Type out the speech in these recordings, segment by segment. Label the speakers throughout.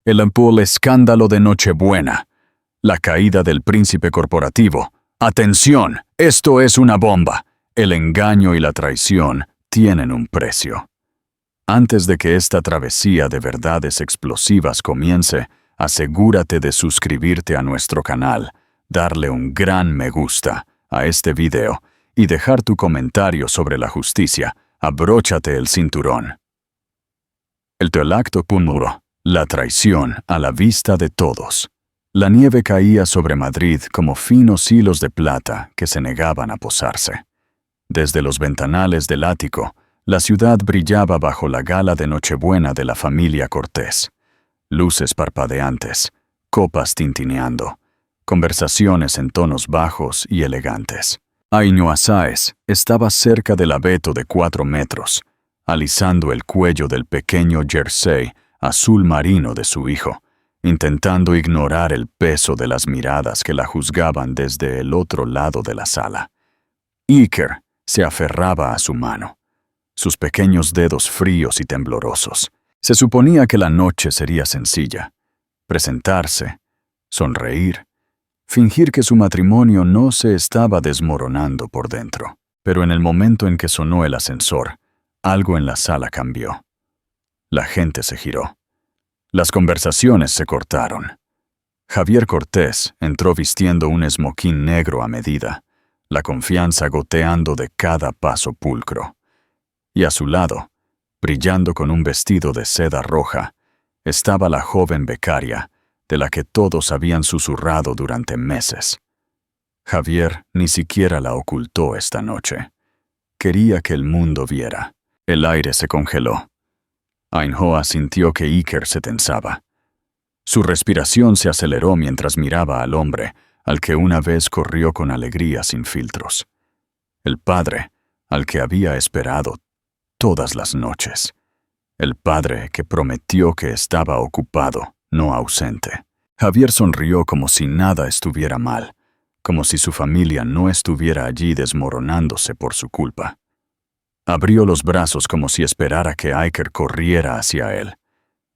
Speaker 1: El escándalo de Nochebuena. La caída del príncipe corporativo. ¡Atención! Esto es una bomba. El engaño y la traición tienen un precio. Antes de que esta travesía de verdades explosivas comience, asegúrate de suscribirte a nuestro canal, darle un gran me gusta a este video y dejar tu comentario sobre la justicia. Abróchate el cinturón. El acto punmuro. La traición a la vista de todos. La nieve caía sobre Madrid como finos hilos de plata que se negaban a posarse. Desde los ventanales del ático, la ciudad brillaba bajo la gala de Nochebuena de la familia Cortés. Luces parpadeantes, copas tintineando, conversaciones en tonos bajos y elegantes. Ainhoa Sáez estaba cerca del abeto de 4 metros, alisando el cuello del pequeño jersey azul marino de su hijo, intentando ignorar el peso de las miradas que la juzgaban desde el otro lado de la sala. Iker se aferraba a su mano, sus pequeños dedos fríos y temblorosos. Se suponía que la noche sería sencilla: presentarse, sonreír, fingir que su matrimonio no se estaba desmoronando por dentro. Pero en el momento en que sonó el ascensor, algo en la sala cambió. La gente se giró. Las conversaciones se cortaron. Javier Cortés entró vistiendo un esmoquín negro a medida, la confianza goteando de cada paso pulcro. Y a su lado, brillando con un vestido de seda roja, estaba la joven becaria, de la que todos habían susurrado durante meses. Javier ni siquiera la ocultó esta noche. Quería que el mundo viera. El aire se congeló. Ainhoa sintió que Iker se tensaba. Su respiración se aceleró mientras miraba al hombre, al que una vez corrió con alegría sin filtros. El padre, al que había esperado todas las noches. El padre que prometió que estaba ocupado, no ausente. Javier sonrió como si nada estuviera mal, como si su familia no estuviera allí desmoronándose por su culpa. Abrió los brazos como si esperara que Iker corriera hacia él.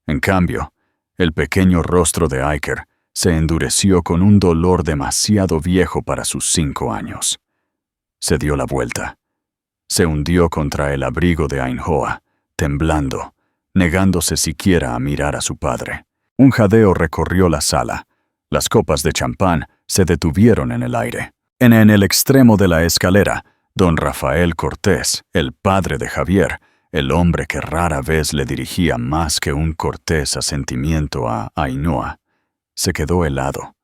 Speaker 1: En cambio, el pequeño rostro de Iker se endureció con un dolor demasiado viejo para sus 5 años. Se dio la vuelta. Se hundió contra el abrigo de Ainhoa, temblando, negándose siquiera a mirar a su padre. Un jadeo recorrió la sala. Las copas de champán se detuvieron en el aire. En el extremo de la escalera, don Rafael Cortés, el padre de Javier, el hombre que rara vez le dirigía más que un cortés asentimiento a Ainhoa, se quedó helado,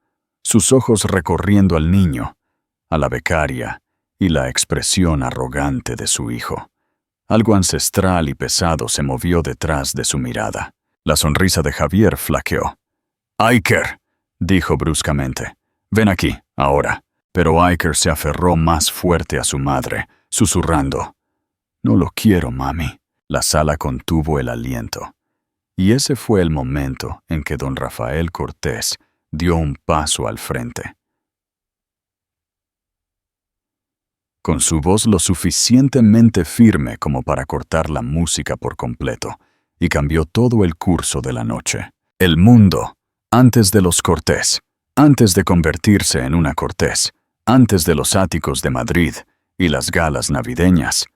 Speaker 1: sus ojos recorriendo al niño, a la becaria y la expresión arrogante de su hijo. Algo ancestral y pesado se movió detrás de su mirada. La sonrisa de Javier flaqueó. «Iker», dijo bruscamente, «ven aquí, ahora». Pero Iker se aferró más fuerte a su madre, susurrando, «No lo quiero, mami». La sala contuvo el aliento. Y ese fue el momento en que don Rafael Cortés dio un paso al frente. Con su voz lo suficientemente firme como para cortar la música por completo, y cambió todo el curso de la noche. El mundo, antes de los Cortés, antes de convertirse en una Cortés, antes de los áticos de Madrid y las galas navideñas,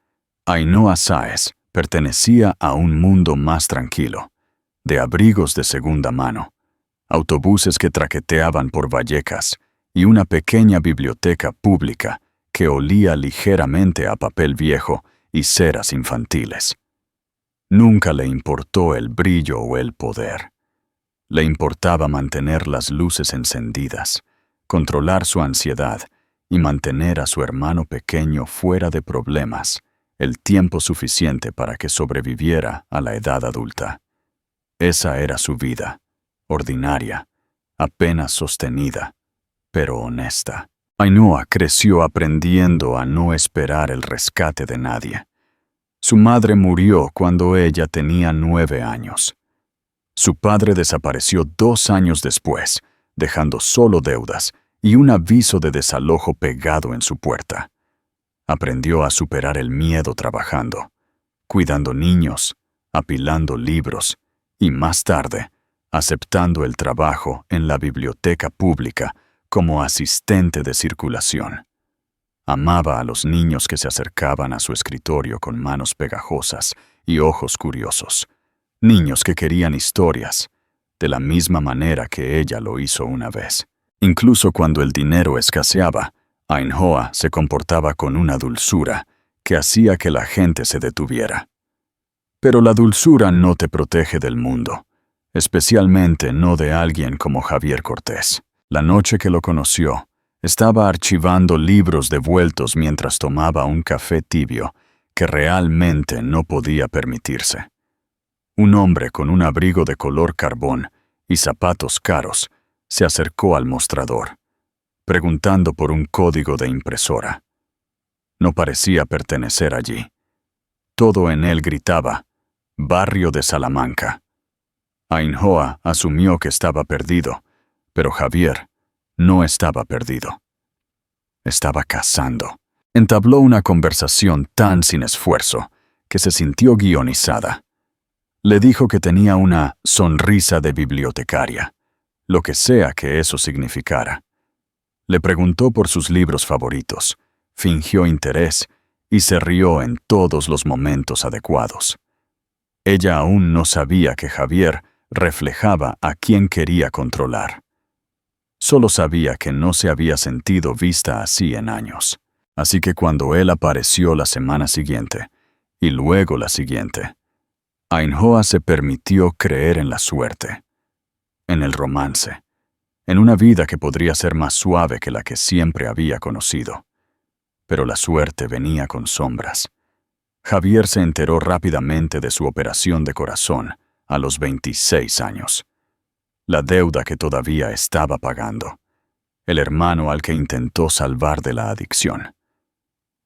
Speaker 1: Ainhoa Sáez pertenecía a un mundo más tranquilo, de abrigos de segunda mano, autobuses que traqueteaban por Vallecas y una pequeña biblioteca pública que olía ligeramente a papel viejo y ceras infantiles. Nunca le importó el brillo o el poder. Le importaba mantener las luces encendidas, controlar su ansiedad y mantener a su hermano pequeño fuera de problemas el tiempo suficiente para que sobreviviera a la edad adulta. Esa era su vida, ordinaria, apenas sostenida, pero honesta. Ainhoa creció aprendiendo a no esperar el rescate de nadie. Su madre murió cuando ella tenía 9 años. Su padre desapareció 2 años después, dejando solo deudas y un aviso de desalojo pegado en su puerta. Aprendió a superar el miedo trabajando, cuidando niños, apilando libros y, más tarde, aceptando el trabajo en la biblioteca pública como asistente de circulación. Amaba a los niños que se acercaban a su escritorio con manos pegajosas y ojos curiosos, niños que querían historias, de la misma manera que ella lo hizo una vez. Incluso cuando el dinero escaseaba, Ainhoa se comportaba con una dulzura que hacía que la gente se detuviera. Pero la dulzura no te protege del mundo, especialmente no de alguien como Javier Cortés. La noche que lo conoció, estaba archivando libros devueltos mientras tomaba un café tibio que realmente no podía permitirse. Un hombre con un abrigo de color carbón y zapatos caros se acercó al mostrador, preguntando por un código de impresora. No parecía pertenecer allí. Todo en él gritaba, Barrio de Salamanca. Ainhoa asumió que estaba perdido, pero Javier no estaba perdido. Estaba cazando. Entabló una conversación tan sin esfuerzo que se sintió guionizada. Le dijo que tenía una sonrisa de bibliotecaria, lo que sea que eso significara. Le preguntó por sus libros favoritos, fingió interés y se rió en todos los momentos adecuados. Ella aún no sabía que Javier reflejaba a quien quería controlar. Solo sabía que no se había sentido vista así en años. Así que cuando él apareció la semana siguiente, y luego la siguiente, Ainhoa se permitió creer en la suerte, en el romance, en una vida que podría ser más suave que la que siempre había conocido. Pero la suerte venía con sombras. Javier se enteró rápidamente de su operación de corazón a los 26 años. La deuda que todavía estaba pagando. El hermano al que intentó salvar de la adicción.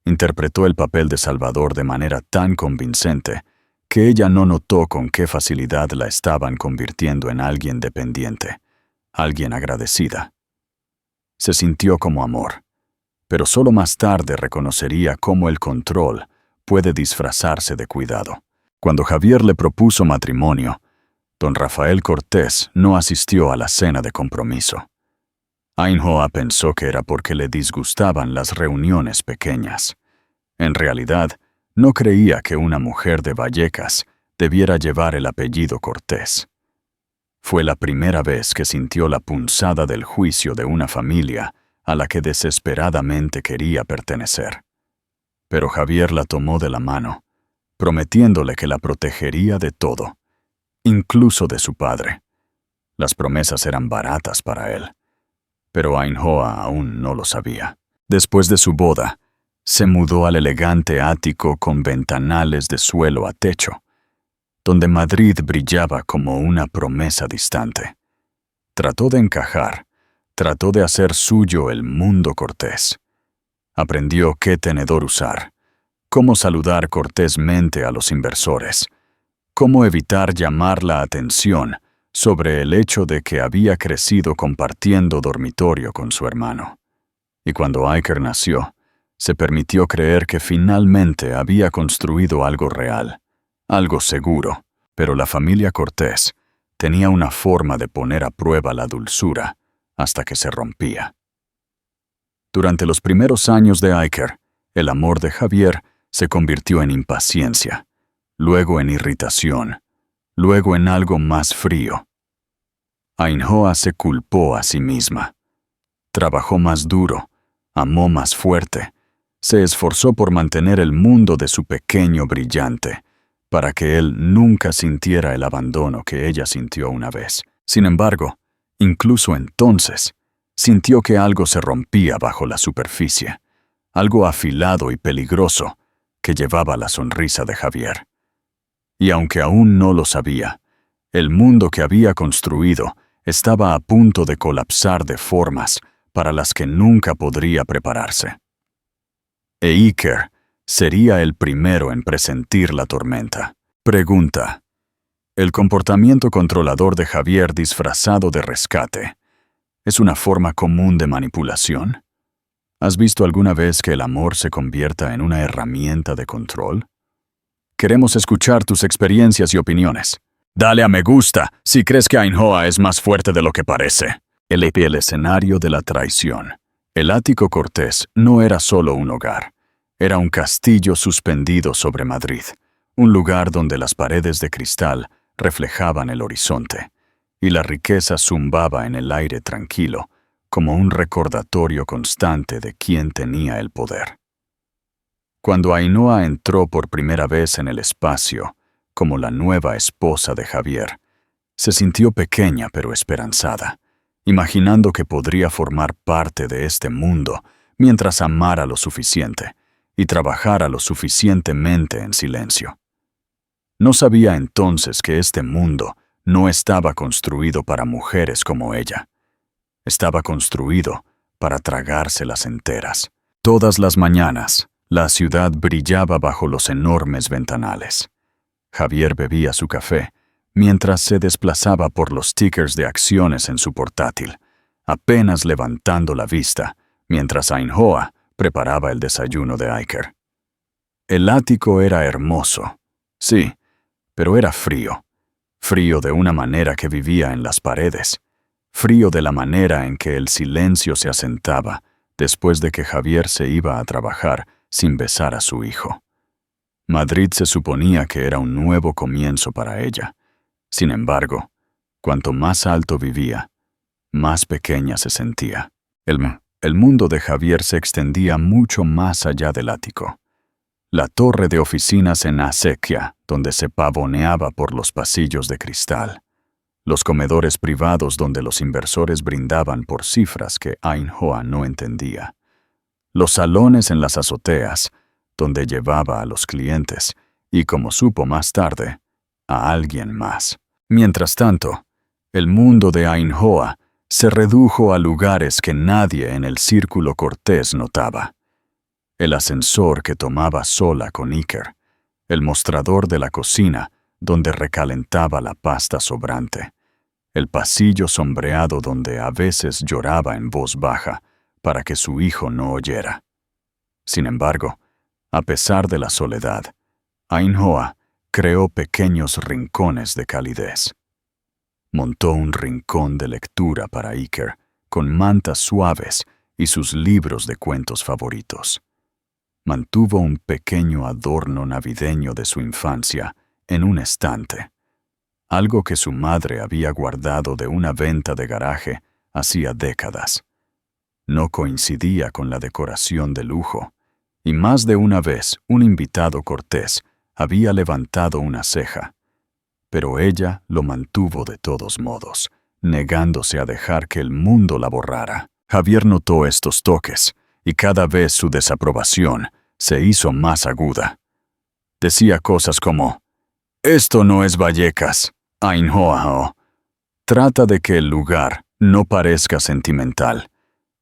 Speaker 1: Interpretó el papel de Salvador de manera tan convincente que ella no notó con qué facilidad la estaban convirtiendo en alguien dependiente, alguien agradecida. Se sintió como amor, pero solo más tarde reconocería cómo el control puede disfrazarse de cuidado. Cuando Javier le propuso matrimonio, don Rafael Cortés no asistió a la cena de compromiso. Ainhoa pensó que era porque le disgustaban las reuniones pequeñas. En realidad, no creía que una mujer de Vallecas debiera llevar el apellido Cortés. Fue la primera vez que sintió la punzada del juicio de una familia a la que desesperadamente quería pertenecer. Pero Javier la tomó de la mano, prometiéndole que la protegería de todo, incluso de su padre. Las promesas eran baratas para él, pero Ainhoa aún no lo sabía. Después de su boda, se mudó al elegante ático con ventanales de suelo a techo, donde Madrid brillaba como una promesa distante. Trató de encajar, trató de hacer suyo el mundo Cortés. Aprendió qué tenedor usar, cómo saludar cortésmente a los inversores, cómo evitar llamar la atención sobre el hecho de que había crecido compartiendo dormitorio con su hermano. Y cuando Iker nació, se permitió creer que finalmente había construido algo real, algo seguro, pero la familia Cortés tenía una forma de poner a prueba la dulzura hasta que se rompía. Durante los primeros años de Iker, el amor de Javier se convirtió en impaciencia, luego en irritación, luego en algo más frío. Ainhoa se culpó a sí misma. Trabajó más duro, amó más fuerte, se esforzó por mantener el mundo de su pequeño brillante, para que él nunca sintiera el abandono que ella sintió una vez. Sin embargo, incluso entonces, sintió que algo se rompía bajo la superficie, algo afilado y peligroso que llevaba la sonrisa de Javier. Y aunque aún no lo sabía, el mundo que había construido estaba a punto de colapsar de formas para las que nunca podría prepararse. E Iker sería el primero en presentir la tormenta. Pregunta: ¿el comportamiento controlador de Javier disfrazado de rescate es una forma común de manipulación? ¿Has visto alguna vez que el amor se convierta en una herramienta de control? Queremos escuchar tus experiencias y opiniones. Dale a me gusta si crees que Ainhoa es más fuerte de lo que parece. El escenario de la traición. El ático Cortés no era solo un hogar. Era un castillo suspendido sobre Madrid, un lugar donde las paredes de cristal reflejaban el horizonte, y la riqueza zumbaba en el aire tranquilo, como un recordatorio constante de quién tenía el poder. Cuando Ainhoa entró por primera vez en el espacio, como la nueva esposa de Javier, se sintió pequeña pero esperanzada, imaginando que podría formar parte de este mundo mientras amara lo suficiente y trabajara lo suficientemente en silencio. No sabía entonces que este mundo no estaba construido para mujeres como ella. Estaba construido para tragárselas enteras. Todas las mañanas, la ciudad brillaba bajo los enormes ventanales. Javier bebía su café mientras se desplazaba por los tickers de acciones en su portátil, apenas levantando la vista, mientras Ainhoa preparaba el desayuno de Iker. El ático era hermoso, sí, pero era frío. Frío de una manera que vivía en las paredes. Frío de la manera en que el silencio se asentaba después de que Javier se iba a trabajar sin besar a su hijo. Madrid se suponía que era un nuevo comienzo para ella. Sin embargo, cuanto más alto vivía, más pequeña se sentía. El mundo de Javier se extendía mucho más allá del ático. La torre de oficinas en Acequia, donde se pavoneaba por los pasillos de cristal. Los comedores privados donde los inversores brindaban por cifras que Ainhoa no entendía. Los salones en las azoteas, donde llevaba a los clientes y, como supo más tarde, a alguien más. Mientras tanto, el mundo de Ainhoa se redujo a lugares que nadie en el círculo Cortés notaba. El ascensor que tomaba sola con Iker, el mostrador de la cocina donde recalentaba la pasta sobrante, el pasillo sombreado donde a veces lloraba en voz baja para que su hijo no oyera. Sin embargo, a pesar de la soledad, Ainhoa creó pequeños rincones de calidez. Montó un rincón de lectura para Iker, con mantas suaves y sus libros de cuentos favoritos. Mantuvo un pequeño adorno navideño de su infancia en un estante, algo que su madre había guardado de una venta de garaje hacía décadas. No coincidía con la decoración de lujo, y más de una vez un invitado Cortés había levantado una ceja, pero ella lo mantuvo de todos modos, negándose a dejar que el mundo la borrara. Javier notó estos toques, y cada vez su desaprobación se hizo más aguda. Decía cosas como, «Esto no es Vallecas, Ainhoa. Trata de que el lugar no parezca sentimental,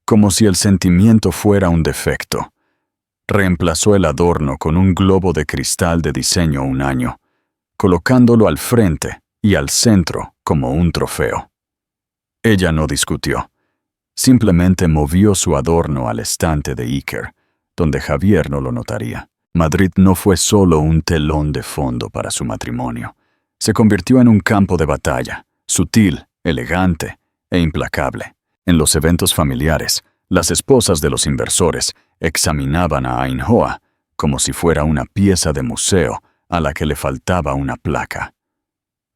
Speaker 1: como si el sentimiento fuera un defecto». Reemplazó el adorno con un globo de cristal de diseño un año, colocándolo al frente y al centro como un trofeo. Ella no discutió. Simplemente movió su adorno al estante de Iker, donde Javier no lo notaría. Madrid no fue solo un telón de fondo para su matrimonio. Se convirtió en un campo de batalla, sutil, elegante e implacable. En los eventos familiares, las esposas de los inversores examinaban a Ainhoa como si fuera una pieza de museo a la que le faltaba una placa.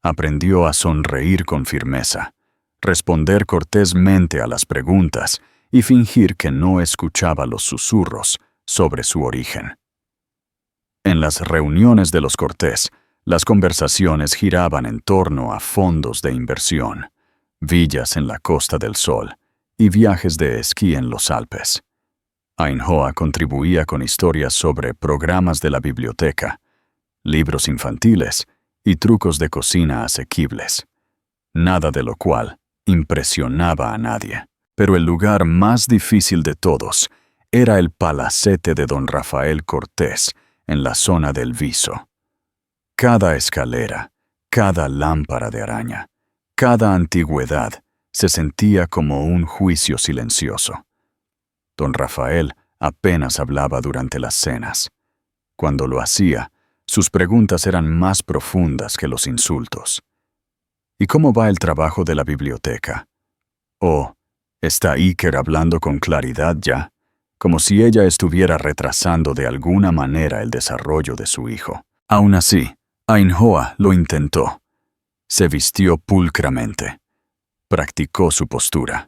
Speaker 1: Aprendió a sonreír con firmeza, responder cortésmente a las preguntas y fingir que no escuchaba los susurros sobre su origen. En las reuniones de los Cortés, las conversaciones giraban en torno a fondos de inversión, villas en la Costa del Sol y viajes de esquí en los Alpes. Ainhoa contribuía con historias sobre programas de la biblioteca, libros infantiles y trucos de cocina asequibles, nada de lo cual impresionaba a nadie. Pero el lugar más difícil de todos era el palacete de don Rafael Cortés en la zona del Viso. Cada escalera, cada lámpara de araña, cada antigüedad se sentía como un juicio silencioso. Don Rafael apenas hablaba durante las cenas. Cuando lo hacía, sus preguntas eran más profundas que los insultos. ¿Y cómo va el trabajo de la biblioteca? Oh, ¿está Iker hablando con claridad ya? Como si ella estuviera retrasando de alguna manera el desarrollo de su hijo. Aún así, Ainhoa lo intentó. Se vistió pulcramente. Practicó su postura.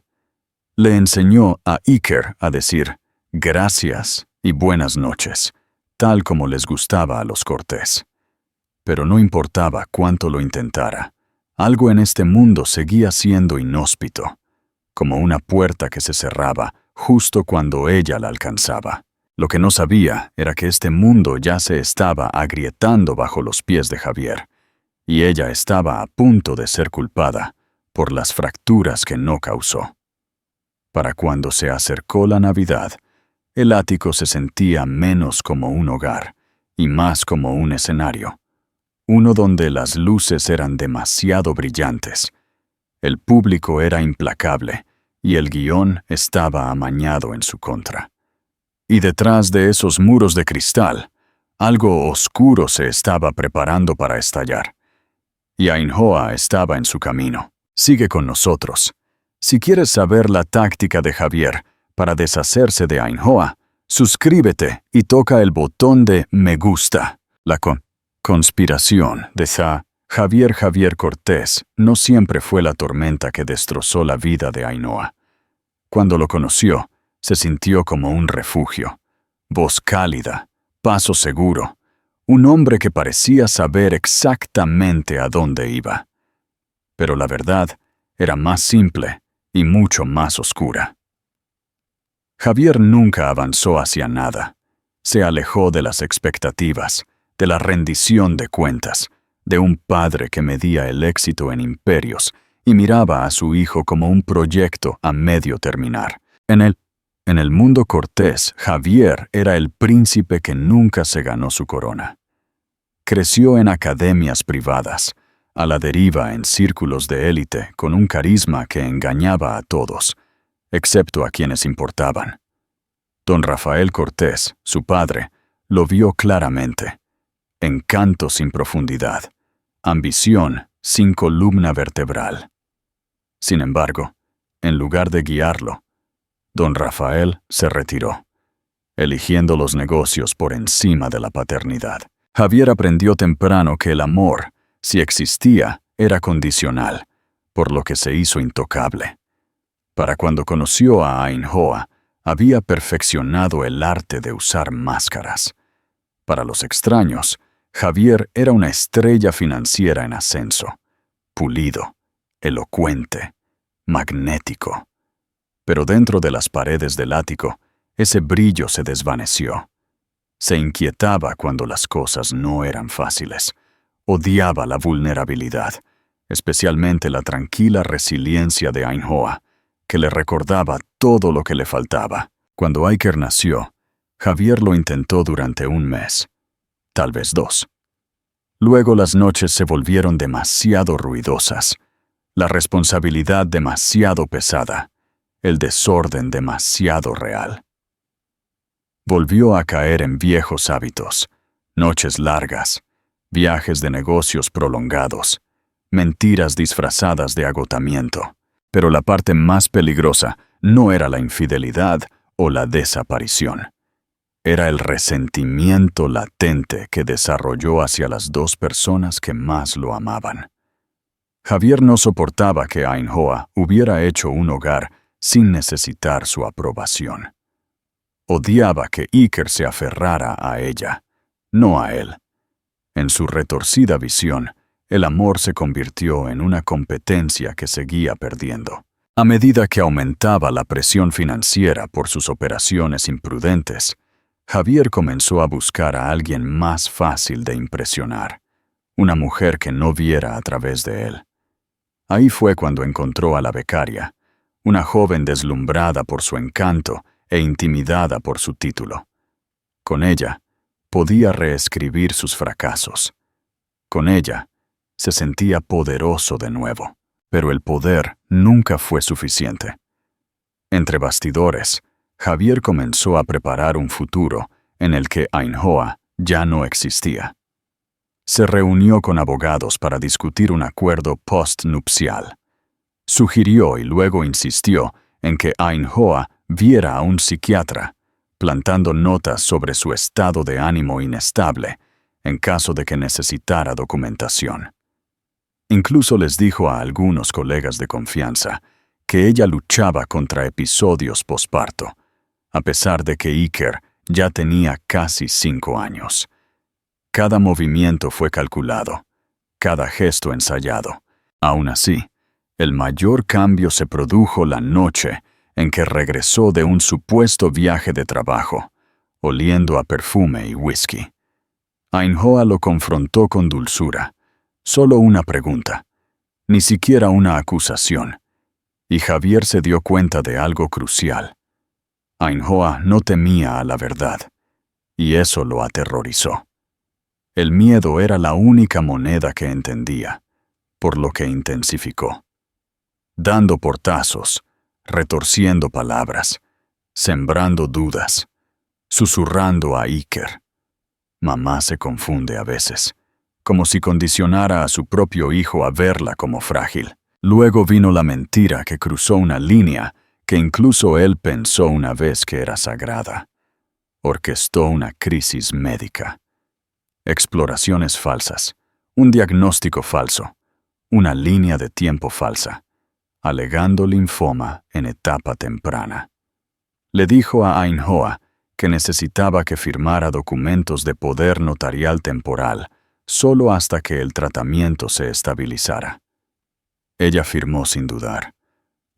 Speaker 1: Le enseñó a Iker a decir gracias y buenas noches, tal como les gustaba a los Cortés. Pero no importaba cuánto lo intentara, algo en este mundo seguía siendo inhóspito, como una puerta que se cerraba justo cuando ella la alcanzaba. Lo que no sabía era que este mundo ya se estaba agrietando bajo los pies de Javier, y ella estaba a punto de ser culpada por las fracturas que no causó. Para cuando se acercó la Navidad, el ático se sentía menos como un hogar y más como un escenario, uno donde las luces eran demasiado brillantes. El público era implacable y el guión estaba amañado en su contra. Y detrás de esos muros de cristal, algo oscuro se estaba preparando para estallar. Y Ainhoa estaba en su camino. Sigue con nosotros. Si quieres saber la táctica de Javier para deshacerse de Ainhoa, suscríbete y toca el botón de me gusta. La conspiración de Javier Cortés no siempre fue la tormenta que destrozó la vida de Ainhoa. Cuando lo conoció, se sintió como un refugio. Voz cálida, paso seguro, un hombre que parecía saber exactamente a dónde iba. Pero la verdad era más simple y mucho más oscura. Javier nunca avanzó hacia nada. Se alejó de las expectativas, de la rendición de cuentas, de un padre que medía el éxito en imperios y miraba a su hijo como un proyecto a medio terminar. En el mundo Cortés, Javier era el príncipe que nunca se ganó su corona. Creció en academias privadas, a la deriva en círculos de élite con un carisma que engañaba a todos, excepto a quienes importaban. Don Rafael Cortés, su padre, lo vio claramente. Encanto sin profundidad, ambición sin columna vertebral. Sin embargo, en lugar de guiarlo, Don Rafael se retiró, eligiendo los negocios por encima de la paternidad. Javier aprendió temprano que el amor, si existía, era condicional, por lo que se hizo intocable. Para cuando conoció a Ainhoa, había perfeccionado el arte de usar máscaras. Para los extraños, Javier era una estrella financiera en ascenso, pulido, elocuente, magnético. Pero dentro de las paredes del ático, ese brillo se desvaneció. Se inquietaba cuando las cosas no eran fáciles. Odiaba la vulnerabilidad, especialmente la tranquila resiliencia de Ainhoa, que le recordaba todo lo que le faltaba. Cuando Iker nació, Javier lo intentó durante un mes, tal vez 2. Luego las noches se volvieron demasiado ruidosas, la responsabilidad demasiado pesada, el desorden demasiado real. Volvió a caer en viejos hábitos, noches largas, viajes de negocios prolongados, mentiras disfrazadas de agotamiento. Pero la parte más peligrosa no era la infidelidad o la desaparición. Era el resentimiento latente que desarrolló hacia las 2 personas que más lo amaban. Javier no soportaba que Ainhoa hubiera hecho un hogar sin necesitar su aprobación. Odiaba que Iker se aferrara a ella, no a él. En su retorcida visión, el amor se convirtió en una competencia que seguía perdiendo. A medida que aumentaba la presión financiera por sus operaciones imprudentes, Javier comenzó a buscar a alguien más fácil de impresionar, una mujer que no viera a través de él. Ahí fue cuando encontró a la becaria, una joven deslumbrada por su encanto e intimidada por su título. Con ella, podía reescribir sus fracasos. Con ella, se sentía poderoso de nuevo, pero el poder nunca fue suficiente. Entre bastidores, Javier comenzó a preparar un futuro en el que Ainhoa ya no existía. Se reunió con abogados para discutir un acuerdo postnupcial. Sugirió y luego insistió en que Ainhoa viera a un psiquiatra, plantando notas sobre su estado de ánimo inestable en caso de que necesitara documentación. Incluso les dijo a algunos colegas de confianza que ella luchaba contra episodios posparto, a pesar de que Iker ya tenía casi 5 años. Cada movimiento fue calculado, cada gesto ensayado. Aún así, el mayor cambio se produjo la noche en que regresó de un supuesto viaje de trabajo, oliendo a perfume y whisky. Ainhoa lo confrontó con dulzura. Solo una pregunta, ni siquiera una acusación. Y Javier se dio cuenta de algo crucial. Ainhoa no temía a la verdad, y eso lo aterrorizó. El miedo era la única moneda que entendía, por lo que intensificó. Dando portazos, retorciendo palabras, sembrando dudas, susurrando a Iker. Mamá se confunde a veces, como si condicionara a su propio hijo a verla como frágil. Luego vino la mentira que cruzó una línea que incluso él pensó una vez que era sagrada. Orquestó una crisis médica. Exploraciones falsas, un diagnóstico falso, una línea de tiempo falsa, alegando linfoma en etapa temprana. Le dijo a Ainhoa que necesitaba que firmara documentos de poder notarial temporal solo hasta que el tratamiento se estabilizara. Ella firmó sin dudar.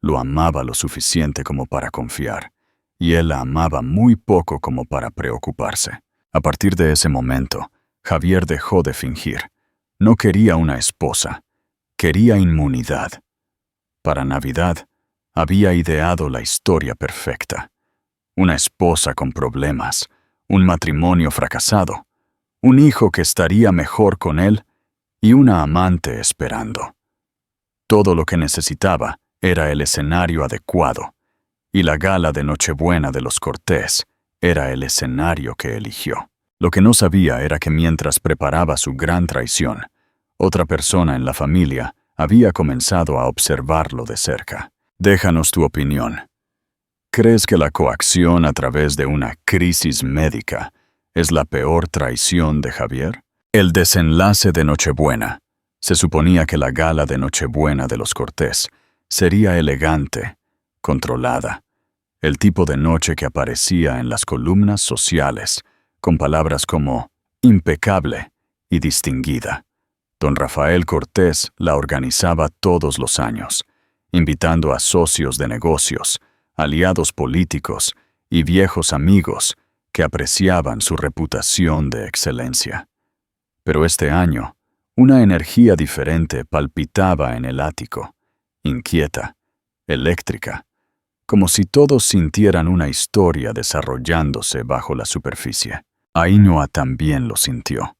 Speaker 1: Lo amaba lo suficiente como para confiar, y él la amaba muy poco como para preocuparse. A partir de ese momento, Javier dejó de fingir. No quería una esposa, quería inmunidad. Para Navidad, había ideado la historia perfecta. Una esposa con problemas, un matrimonio fracasado, un hijo que estaría mejor con él y una amante esperando. Todo lo que necesitaba era el escenario adecuado, y la gala de Nochebuena de los Cortés era el escenario que eligió. Lo que no sabía era que mientras preparaba su gran traición, otra persona en la familia había comenzado a observarlo de cerca. Déjanos tu opinión. ¿Crees que la coacción a través de una crisis médica es la peor traición de Javier? El desenlace de Nochebuena. Se suponía que la gala de Nochebuena de los Cortés sería elegante, controlada, el tipo de noche que aparecía en las columnas sociales, con palabras como impecable y distinguida. Don Rafael Cortés la organizaba todos los años, invitando a socios de negocios, aliados políticos y viejos amigos que apreciaban su reputación de excelencia. Pero este año, una energía diferente palpitaba en el ático, inquieta, eléctrica, como si todos sintieran una historia desarrollándose bajo la superficie. Ainhoa también lo sintió.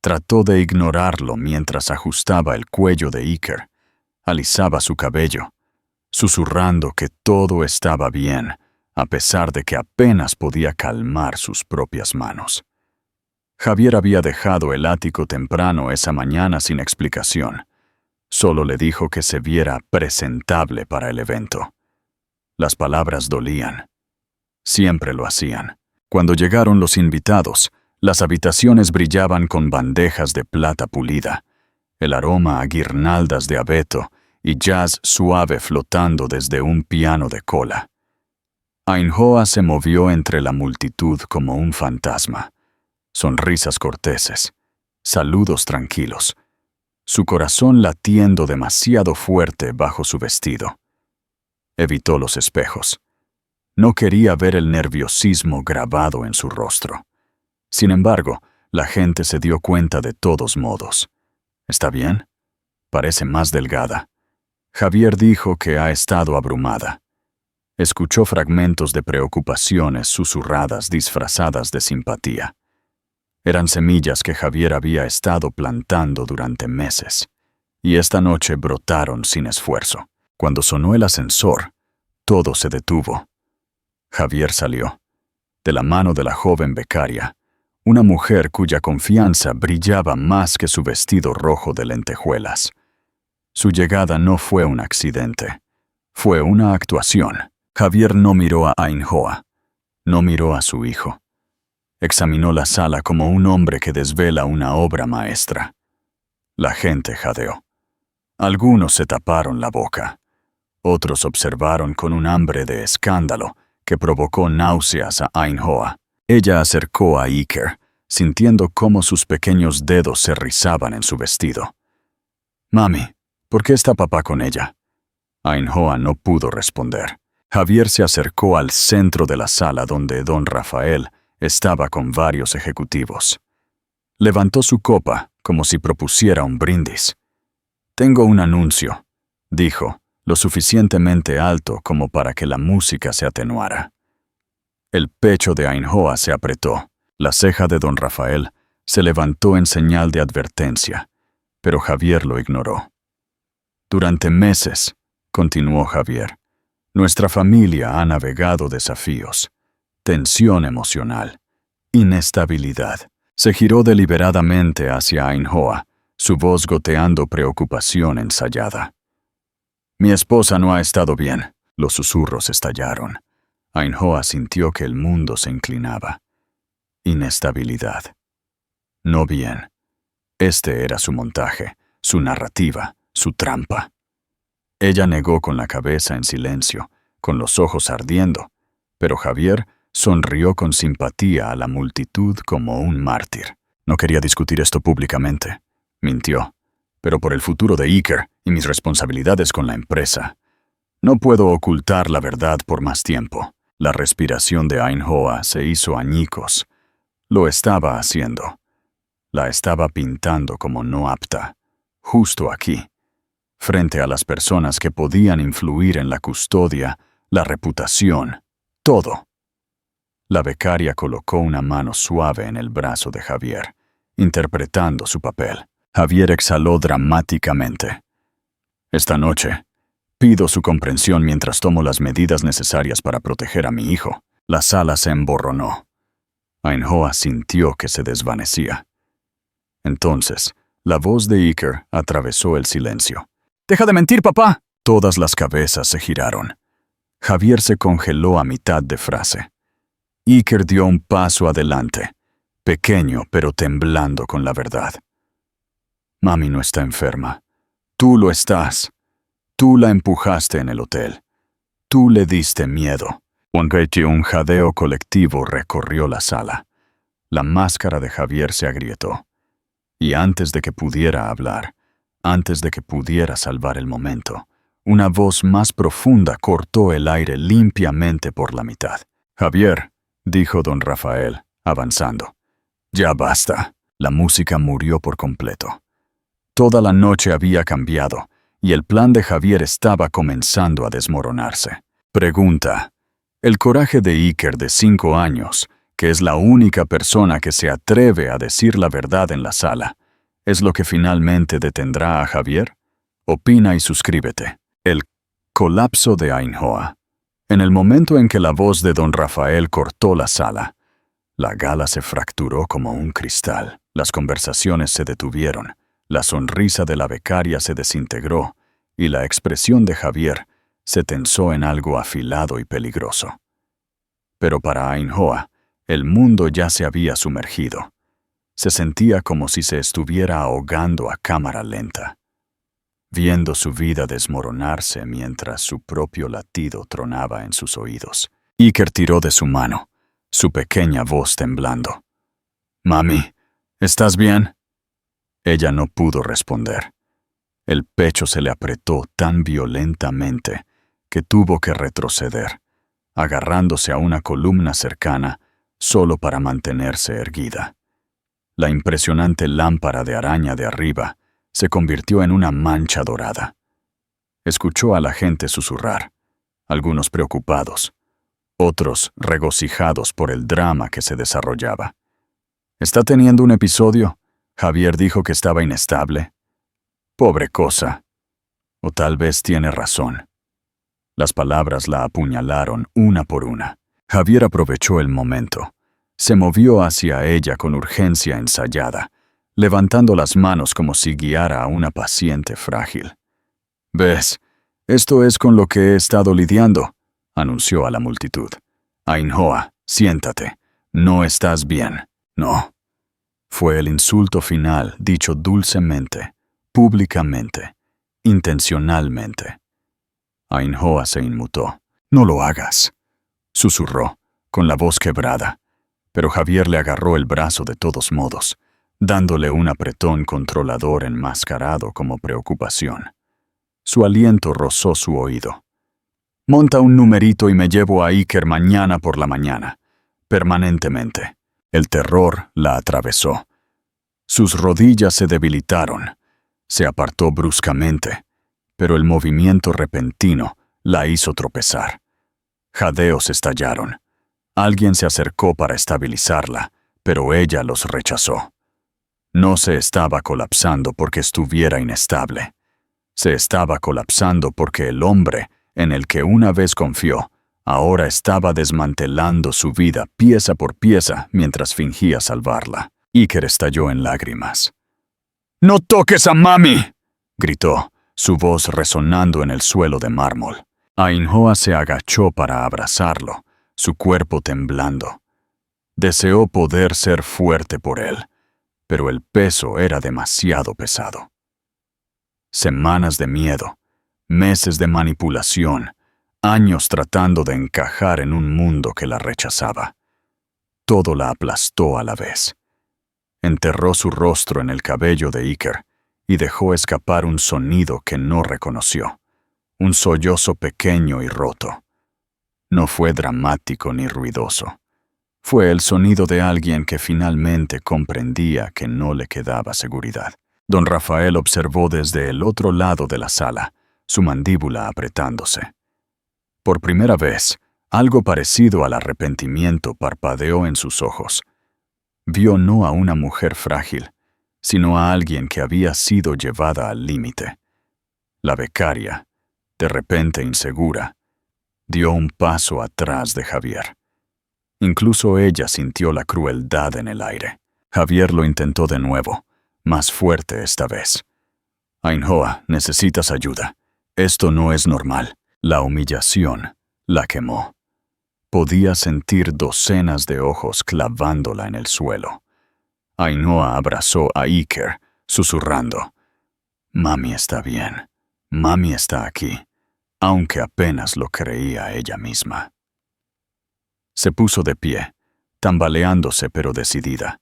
Speaker 1: Trató de ignorarlo mientras ajustaba el cuello de Iker, alisaba su cabello, susurrando que todo estaba bien, a pesar de que apenas podía calmar sus propias manos. Javier había dejado el ático temprano esa mañana sin explicación. Solo le dijo que se viera presentable para el evento. Las palabras dolían. Siempre lo hacían. Cuando llegaron los invitados, las habitaciones brillaban con bandejas de plata pulida, el aroma a guirnaldas de abeto y jazz suave flotando desde un piano de cola. Ainhoa se movió entre la multitud como un fantasma. Sonrisas corteses, saludos tranquilos, su corazón latiendo demasiado fuerte bajo su vestido. Evitó los espejos. No quería ver el nerviosismo grabado en su rostro. Sin embargo, la gente se dio cuenta de todos modos. ¿Está bien? Parece más delgada. Javier dijo que ha estado abrumada. Escuchó fragmentos de preocupaciones susurradas disfrazadas de simpatía. Eran semillas que Javier había estado plantando durante meses, y esta noche brotaron sin esfuerzo. Cuando sonó el ascensor, todo se detuvo. Javier salió. De la mano de la joven becaria, una mujer cuya confianza brillaba más que su vestido rojo de lentejuelas. Su llegada no fue un accidente, fue una actuación. Javier no miró a Ainhoa, no miró a su hijo. Examinó la sala como un hombre que desvela una obra maestra. La gente jadeó. Algunos se taparon la boca. Otros observaron con un hambre de escándalo que provocó náuseas a Ainhoa. Ella acercó a Iker, sintiendo cómo sus pequeños dedos se rizaban en su vestido. «Mami, ¿por qué está papá con ella?» Ainhoa no pudo responder. Javier se acercó al centro de la sala donde don Rafael estaba con varios ejecutivos. Levantó su copa como si propusiera un brindis. «Tengo un anuncio», dijo, lo suficientemente alto como para que la música se atenuara. El pecho de Ainhoa se apretó. La ceja de don Rafael se levantó en señal de advertencia, pero Javier lo ignoró. «Durante meses», continuó Javier, «nuestra familia ha navegado desafíos, tensión emocional, inestabilidad». Se giró deliberadamente hacia Ainhoa, su voz goteando preocupación ensayada. «Mi esposa no ha estado bien», los susurros estallaron. Ainhoa sintió que el mundo se inclinaba. Inestabilidad. No bien. Este era su montaje, su narrativa, su trampa. Ella negó con la cabeza en silencio, con los ojos ardiendo, pero Javier sonrió con simpatía a la multitud como un mártir. «No quería discutir esto públicamente», mintió, «pero por el futuro de Iker y mis responsabilidades con la empresa. No puedo ocultar la verdad por más tiempo». La respiración de Ainhoa se hizo añicos. Lo estaba haciendo. La estaba pintando como no apta, justo aquí, frente a las personas que podían influir en la custodia, la reputación, todo. La becaria colocó una mano suave en el brazo de Javier, interpretando su papel. Javier exhaló dramáticamente. «Esta noche, pido su comprensión mientras tomo las medidas necesarias para proteger a mi hijo». La sala se emborronó. Ainhoa sintió que se desvanecía. Entonces, la voz de Iker atravesó el silencio. «¡Deja de mentir, papá!». Todas las cabezas se giraron. Javier se congeló a mitad de frase. Iker dio un paso adelante, pequeño pero temblando con la verdad. «Mami no está enferma. Tú lo estás. Tú la empujaste en el hotel. Tú le diste miedo». Un jadeo colectivo recorrió la sala. La máscara de Javier se agrietó. Y antes de que pudiera hablar, antes de que pudiera salvar el momento, una voz más profunda cortó el aire limpiamente por la mitad. «Javier», dijo don Rafael, avanzando. «Ya basta». La música murió por completo. Toda la noche había cambiado, y el plan de Javier estaba comenzando a desmoronarse. Pregunta. El coraje de Iker de 5 años, que es la única persona que se atreve a decir la verdad en la sala, ¿es lo que finalmente detendrá a Javier? Opina y suscríbete. El colapso de Ainhoa. En el momento en que la voz de don Rafael cortó la sala, la gala se fracturó como un cristal. Las conversaciones se detuvieron, la sonrisa de la becaria se desintegró y la expresión de Javier se tensó en algo afilado y peligroso. Pero para Ainhoa, el mundo ya se había sumergido. Se sentía como si se estuviera ahogando a cámara lenta, viendo su vida desmoronarse mientras su propio latido tronaba en sus oídos. Iker tiró de su mano, su pequeña voz temblando. «Mami, ¿estás bien?» Ella no pudo responder. El pecho se le apretó tan violentamente que tuvo que retroceder, agarrándose a una columna cercana solo para mantenerse erguida. La impresionante lámpara de araña de arriba se convirtió en una mancha dorada. Escuchó a la gente susurrar, algunos preocupados, otros regocijados por el drama que se desarrollaba. «¿Está teniendo un episodio? Javier dijo que estaba inestable». «Pobre cosa. O tal vez tiene razón». Las palabras la apuñalaron una por una. Javier aprovechó el momento. Se movió hacia ella con urgencia ensayada, levantando las manos como si guiara a una paciente frágil. «¿Ves? Esto es con lo que he estado lidiando», anunció a la multitud. «Ainhoa, siéntate. No estás bien. No». Fue el insulto final dicho dulcemente, públicamente, intencionalmente. Ainhoa se inmutó. «No lo hagas», susurró, con la voz quebrada, pero Javier le agarró el brazo de todos modos, dándole un apretón controlador enmascarado como preocupación. Su aliento rozó su oído. «Monta un numerito y me llevo a Iker mañana por la mañana, permanentemente». El terror la atravesó. Sus rodillas se debilitaron. Se apartó bruscamente, pero el movimiento repentino la hizo tropezar. Jadeos estallaron. Alguien se acercó para estabilizarla, pero ella los rechazó. No se estaba colapsando porque estuviera inestable. Se estaba colapsando porque el hombre en el que una vez confió ahora estaba desmantelando su vida pieza por pieza mientras fingía salvarla. Iker estalló en lágrimas. «¡No toques a mami!», gritó, su voz resonando en el suelo de mármol. Ainhoa se agachó para abrazarlo, su cuerpo temblando. Deseó poder ser fuerte por él, pero el peso era demasiado pesado. Semanas de miedo, meses de manipulación, años tratando de encajar en un mundo que la rechazaba. Todo la aplastó a la vez. Enterró su rostro en el cabello de Iker y dejó escapar un sonido que no reconoció, un sollozo pequeño y roto. No fue dramático ni ruidoso. Fue el sonido de alguien que finalmente comprendía que no le quedaba seguridad. Don Rafael observó desde el otro lado de la sala, su mandíbula apretándose. Por primera vez, algo parecido al arrepentimiento parpadeó en sus ojos. Vio no a una mujer frágil, sino a alguien que había sido llevada al límite. La becaria, de repente insegura, dio un paso atrás de Javier. Incluso ella sintió la crueldad en el aire. Javier lo intentó de nuevo, más fuerte esta vez. «Ainhoa, necesitas ayuda. Esto no es normal». La humillación la quemó. Podía sentir docenas de ojos clavándola en el suelo. Ainhoa abrazó a Iker, susurrando. «Mami está bien. Mami está aquí», aunque apenas lo creía ella misma. Se puso de pie, tambaleándose pero decidida.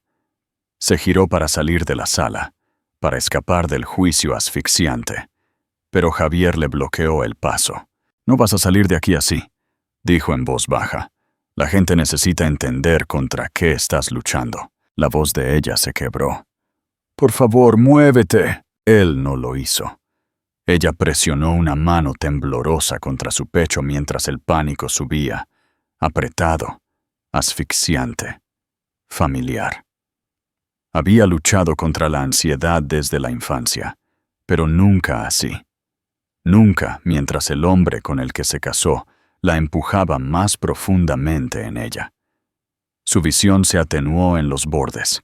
Speaker 1: Se giró para salir de la sala, para escapar del juicio asfixiante, pero Javier le bloqueó el paso. «No vas a salir de aquí así», dijo en voz baja. «La gente necesita entender contra qué estás luchando». La voz de ella se quebró. «Por favor, muévete». Él no lo hizo. Ella presionó una mano temblorosa contra su pecho mientras el pánico subía, apretado, asfixiante, familiar. Había luchado contra la ansiedad desde la infancia, pero nunca así. Nunca mientras el hombre con el que se casó la empujaba más profundamente en ella. Su visión se atenuó en los bordes.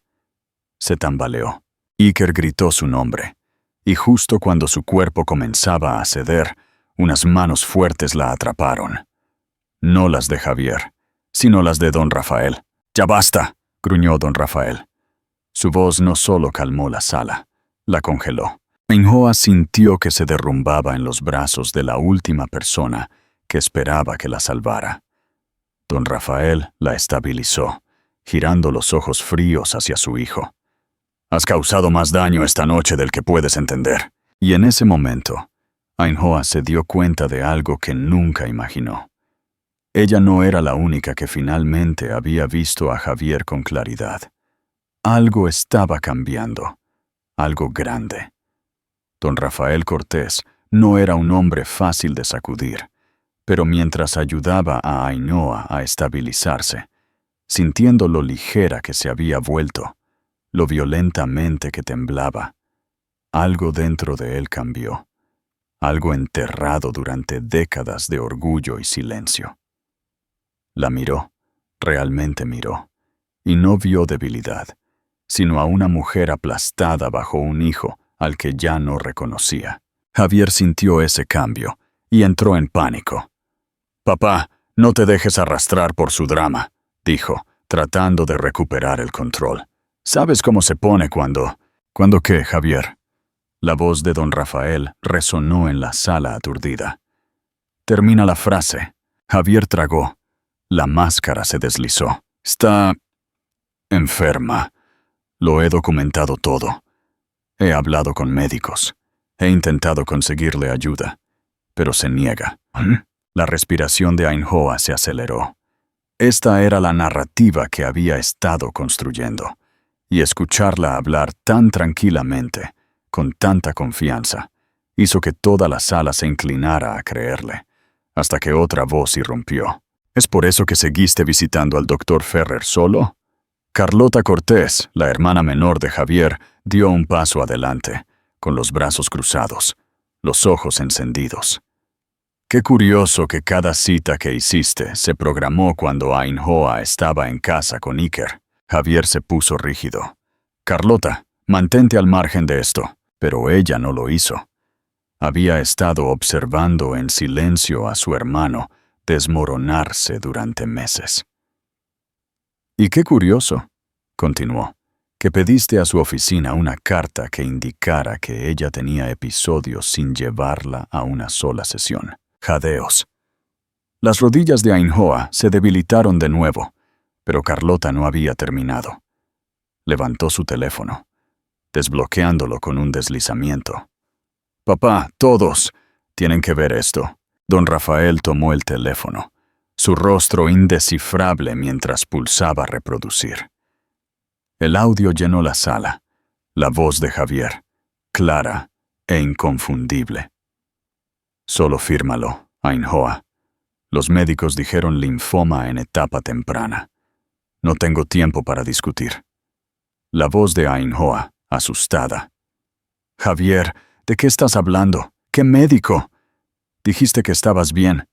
Speaker 1: Se tambaleó. Iker gritó su nombre, y justo cuando su cuerpo comenzaba a ceder, unas manos fuertes la atraparon. No las de Javier, sino las de don Rafael. «¡Ya basta!», gruñó don Rafael. Su voz no solo calmó la sala, la congeló. Ainhoa sintió que se derrumbaba en los brazos de la última persona que esperaba que la salvara. Don Rafael la estabilizó, girando los ojos fríos hacia su hijo. «Has causado más daño esta noche del que puedes entender». Y en ese momento, Ainhoa se dio cuenta de algo que nunca imaginó. Ella no era la única que finalmente había visto a Javier con claridad. Algo estaba cambiando, algo grande. Don Rafael Cortés no era un hombre fácil de sacudir, pero mientras ayudaba a Ainhoa a estabilizarse, sintiendo lo ligera que se había vuelto, lo violentamente que temblaba, algo dentro de él cambió, algo enterrado durante décadas de orgullo y silencio. La miró, realmente miró, y no vio debilidad, sino a una mujer aplastada bajo un hijo al que ya no reconocía. Javier sintió ese cambio y entró en pánico. «Papá, no te dejes arrastrar por su drama», dijo, tratando de recuperar el control. «¿Sabes cómo se pone cuando...» «¿Cuándo qué, Javier?» La voz de don Rafael resonó en la sala aturdida. Termina la frase. Javier tragó. La máscara se deslizó. «Está... enferma. Lo he documentado todo. He hablado con médicos. He intentado conseguirle ayuda, pero se niega». La respiración de Ainhoa se aceleró. Esta era la narrativa que había estado construyendo, y escucharla hablar tan tranquilamente, con tanta confianza, hizo que toda la sala se inclinara a creerle, hasta que otra voz irrumpió. «¿Es por eso que seguiste visitando al doctor Ferrer solo?» Carlota Cortés, la hermana menor de Javier, dio un paso adelante, con los brazos cruzados, los ojos encendidos. «Qué curioso que cada cita que hiciste se programó cuando Ainhoa estaba en casa con Iker». Javier se puso rígido. «Carlota, mantente al margen de esto». Pero ella no lo hizo. Había estado observando en silencio a su hermano desmoronarse durante meses. «Y qué curioso», continuó, «que pediste a su oficina una carta que indicara que ella tenía episodios sin llevarla a una sola sesión. Jadeos». Las rodillas de Ainhoa se debilitaron de nuevo, pero Carlota no había terminado. Levantó su teléfono, desbloqueándolo con un deslizamiento. «Papá, todos tienen que ver esto». Don Rafael tomó el teléfono, su rostro indescifrable mientras pulsaba reproducir. El audio llenó la sala, la voz de Javier, clara e inconfundible. «Solo fírmalo, Ainhoa. Los médicos dijeron linfoma en etapa temprana. No tengo tiempo para discutir». La voz de Ainhoa, asustada. «Javier, ¿de qué estás hablando? ¿Qué médico? Dijiste que estabas bien».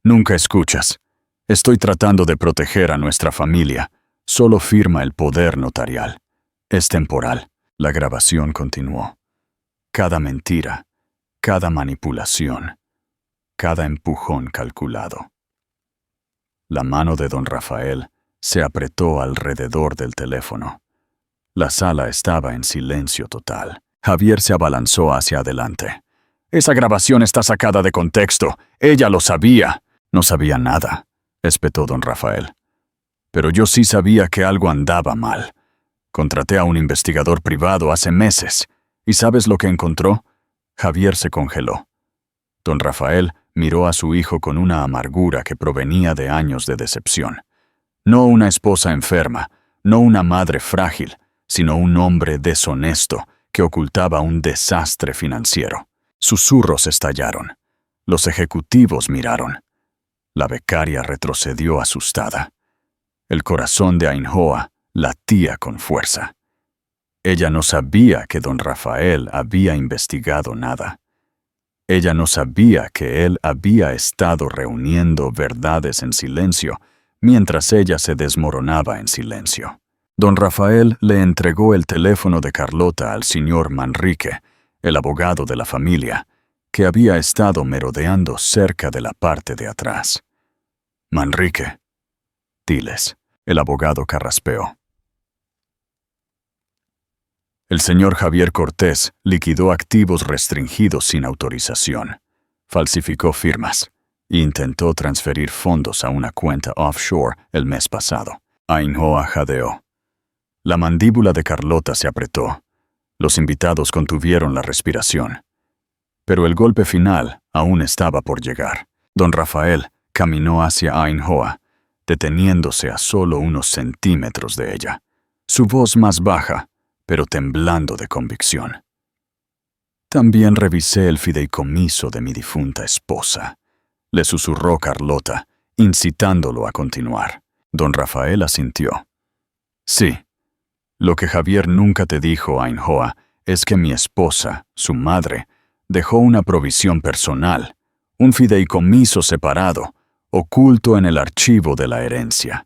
Speaker 1: «Nunca escuchas. Estoy tratando de proteger a nuestra familia. Solo firma el poder notarial. Es temporal». La grabación continuó. Cada mentira, cada manipulación, cada empujón calculado. La mano de don Rafael se apretó alrededor del teléfono. La sala estaba en silencio total. Javier se abalanzó hacia adelante. «Esa grabación está sacada de contexto. Ella lo sabía». «No sabía nada», espetó don Rafael. «Pero yo sí sabía que algo andaba mal. Contraté a un investigador privado hace meses. ¿Y sabes lo que encontró?» Javier se congeló. Don Rafael miró a su hijo con una amargura que provenía de años de decepción. No una esposa enferma, no una madre frágil, sino un hombre deshonesto que ocultaba un desastre financiero. Susurros estallaron. Los ejecutivos miraron. La becaria retrocedió asustada. El corazón de Ainhoa latía con fuerza. Ella no sabía que don Rafael había investigado nada. Ella no sabía que él había estado reuniendo verdades en silencio mientras ella se desmoronaba en silencio. Don Rafael le entregó el teléfono de Carlota al señor Manrique, el abogado de la familia, que había estado merodeando cerca de la parte de atrás. «Manrique, diles», el abogado carraspeó. «El señor Javier Cortés liquidó activos restringidos sin autorización, falsificó firmas e intentó transferir fondos a una cuenta offshore el mes pasado». Ainhoa jadeó. La mandíbula de Carlota se apretó. Los invitados contuvieron la respiración. Pero el golpe final aún estaba por llegar. Don Rafael caminó hacia Ainhoa, deteniéndose a solo unos centímetros de ella. Su voz más baja, pero temblando de convicción. «También revisé el fideicomiso de mi difunta esposa», le susurró Carlota, incitándolo a continuar. Don Rafael asintió. «Sí. Lo que Javier nunca te dijo, Ainhoa, es que mi esposa, su madre, dejó una provisión personal, un fideicomiso separado, oculto en el archivo de la herencia.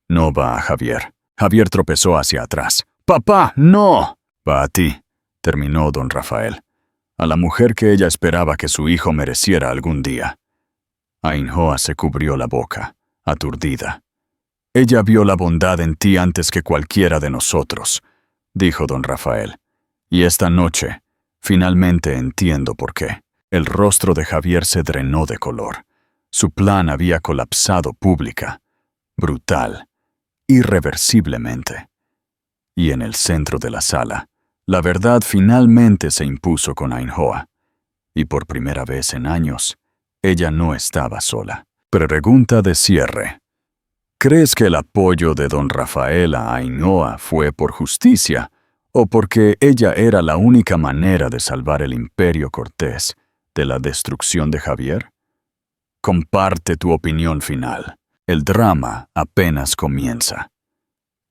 Speaker 1: No va, Javier, Javier tropezó hacia atrás. ¡Papá, no! Va a ti, terminó don Rafael. A la mujer que ella esperaba que su hijo mereciera algún día. Ainhoa se cubrió la boca, aturdida. Ella vio la bondad en ti antes que cualquiera de nosotros, dijo don Rafael. Y esta noche, finalmente entiendo por qué. El rostro de Javier se drenó de color. Su plan había colapsado pública, brutal, irreversiblemente. Y en el centro de la sala, la verdad finalmente se impuso con Ainhoa. Y por primera vez en años, ella no estaba sola. Pregunta de cierre. ¿Crees que el apoyo de don Rafael a Ainhoa fue por justicia o porque ella era la única manera de salvar el imperio cortés de la destrucción de Javier? Comparte tu opinión final. El drama apenas comienza.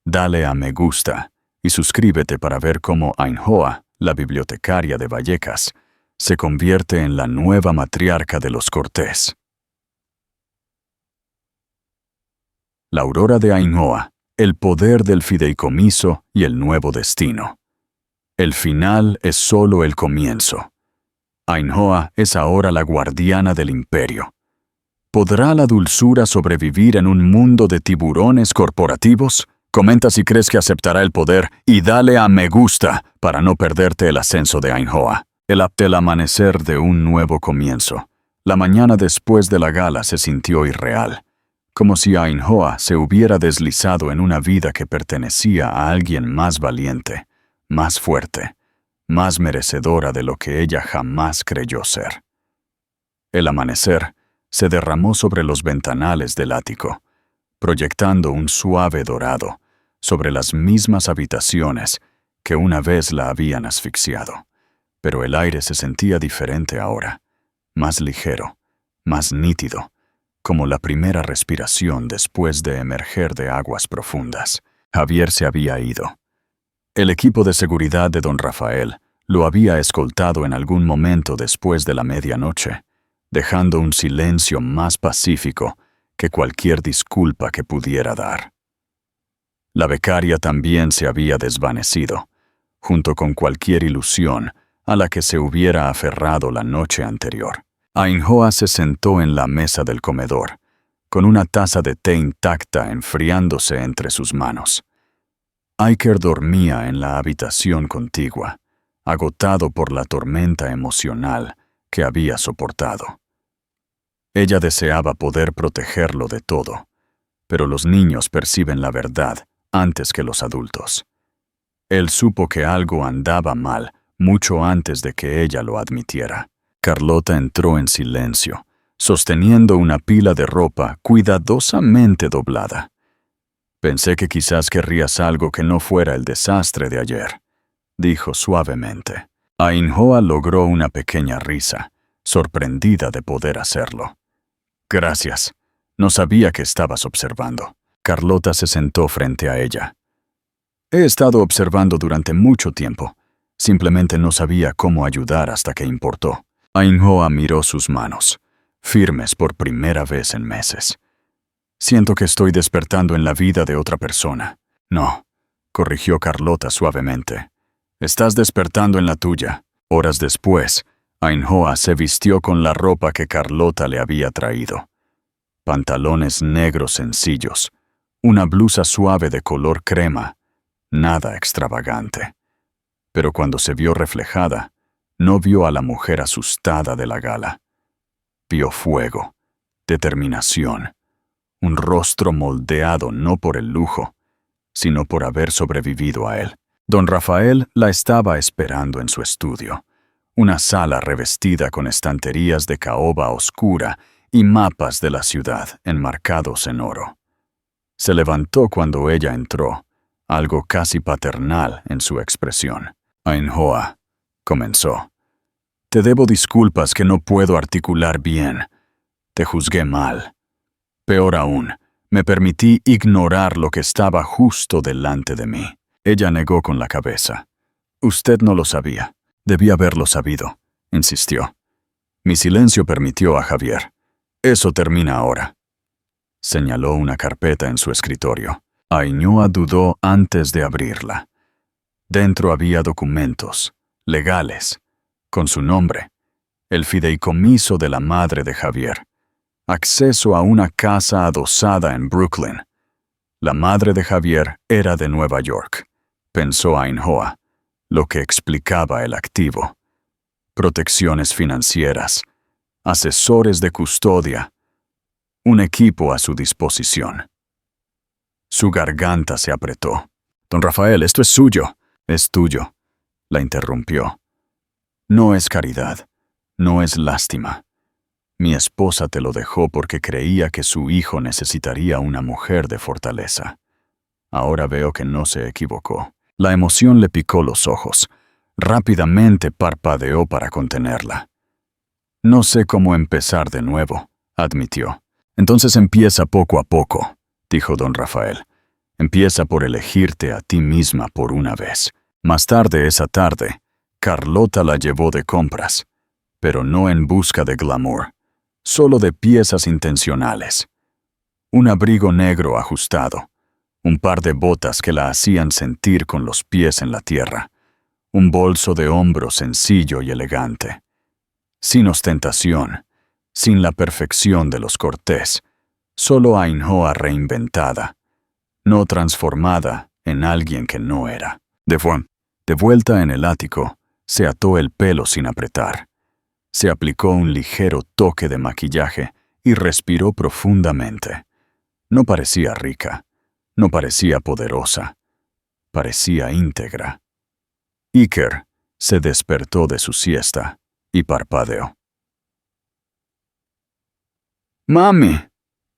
Speaker 1: Dale a me gusta y suscríbete para ver cómo Ainhoa, la bibliotecaria de Vallecas, se convierte en la nueva matriarca de los Cortés. La aurora de Ainhoa, el poder del fideicomiso y el nuevo destino. El final es solo el comienzo. Ainhoa es ahora la guardiana del imperio. ¿Podrá la dulzura sobrevivir en un mundo de tiburones corporativos? Comenta si crees que aceptará el poder y dale a me gusta para no perderte el ascenso de Ainhoa. El amanecer de un nuevo comienzo. La mañana después de la gala se sintió irreal, como si Ainhoa se hubiera deslizado en una vida que pertenecía a alguien más valiente, más fuerte, más merecedora de lo que ella jamás creyó ser. El amanecer se derramó sobre los ventanales del ático, proyectando un suave dorado sobre las mismas habitaciones que una vez la habían asfixiado. Pero el aire se sentía diferente ahora, más ligero, más nítido, como la primera respiración después de emerger de aguas profundas. Javier se había ido. El equipo de seguridad de don Rafael lo había escoltado en algún momento después de la medianoche, dejando un silencio más pacífico que cualquier disculpa que pudiera dar. La becaria también se había desvanecido, junto con cualquier ilusión a la que se hubiera aferrado la noche anterior. Ainhoa se sentó en la mesa del comedor, con una taza de té intacta enfriándose entre sus manos. Aiker dormía en la habitación contigua, agotado por la tormenta emocional que había soportado. Ella deseaba poder protegerlo de todo, pero los niños perciben la verdad antes que los adultos. Él supo que algo andaba mal mucho antes de que ella lo admitiera. Carlota entró en silencio, sosteniendo una pila de ropa cuidadosamente doblada. Pensé que quizás querrías algo que no fuera el desastre de ayer, dijo suavemente. Ainhoa logró una pequeña risa, sorprendida de poder hacerlo. Gracias. No sabía que estabas observando. Carlota se sentó frente a ella. He estado observando durante mucho tiempo. Simplemente no sabía cómo ayudar hasta que importó. Ainhoa miró sus manos, firmes por primera vez en meses. Siento que estoy despertando en la vida de otra persona. No, corrigió Carlota suavemente. Estás despertando en la tuya. Horas después, Ainhoa se vistió con la ropa que Carlota le había traído. Pantalones negros sencillos, una blusa suave de color crema, nada extravagante. Pero cuando se vio reflejada, no vio a la mujer asustada de la gala. Vio fuego, determinación, un rostro moldeado no por el lujo, sino por haber sobrevivido a él. Don Rafael la estaba esperando en su estudio, una sala revestida con estanterías de caoba oscura y mapas de la ciudad enmarcados en oro. Se levantó cuando ella entró, algo casi paternal en su expresión. Ainhoa, comenzó. Te debo disculpas que no puedo articular bien. Te juzgué mal. Peor aún, me permití ignorar lo que estaba justo delante de mí. Ella negó con la cabeza. Usted no lo sabía. Debía haberlo sabido, insistió. Mi silencio permitió a Javier. Eso termina ahora. Señaló una carpeta en su escritorio. Ainhoa dudó antes de abrirla. Dentro había documentos, legales, con su nombre, el fideicomiso de la madre de Javier, acceso a una casa adosada en Brooklyn. La madre de Javier era de Nueva York, pensó Ainhoa, lo que explicaba el activo. Protecciones financieras, asesores de custodia, un equipo a su disposición. Su garganta se apretó. Don Rafael, esto es suyo. Es tuyo, la interrumpió. No es caridad, no es lástima. Mi esposa te lo dejó porque creía que su hijo necesitaría una mujer de fortaleza. Ahora veo que no se equivocó. La emoción le picó los ojos. Rápidamente parpadeó para contenerla. No sé cómo empezar de nuevo, admitió. Entonces empieza poco a poco, dijo don Rafael. Empieza por elegirte a ti misma por una vez. Más tarde esa tarde, Carlota la llevó de compras, pero no en busca de glamour, solo de piezas intencionales. Un abrigo negro ajustado, un par de botas que la hacían sentir con los pies en la tierra, un bolso de hombro sencillo y elegante. Sin ostentación, sin la perfección de los Cortés, solo Ainhoa reinventada, no transformada en alguien que no era. De vuelta en el ático, se ató el pelo sin apretar. Se aplicó un ligero toque de maquillaje y respiró profundamente. No parecía rica, no parecía poderosa, parecía íntegra. Iker se despertó de su siesta y parpadeó. «Mami,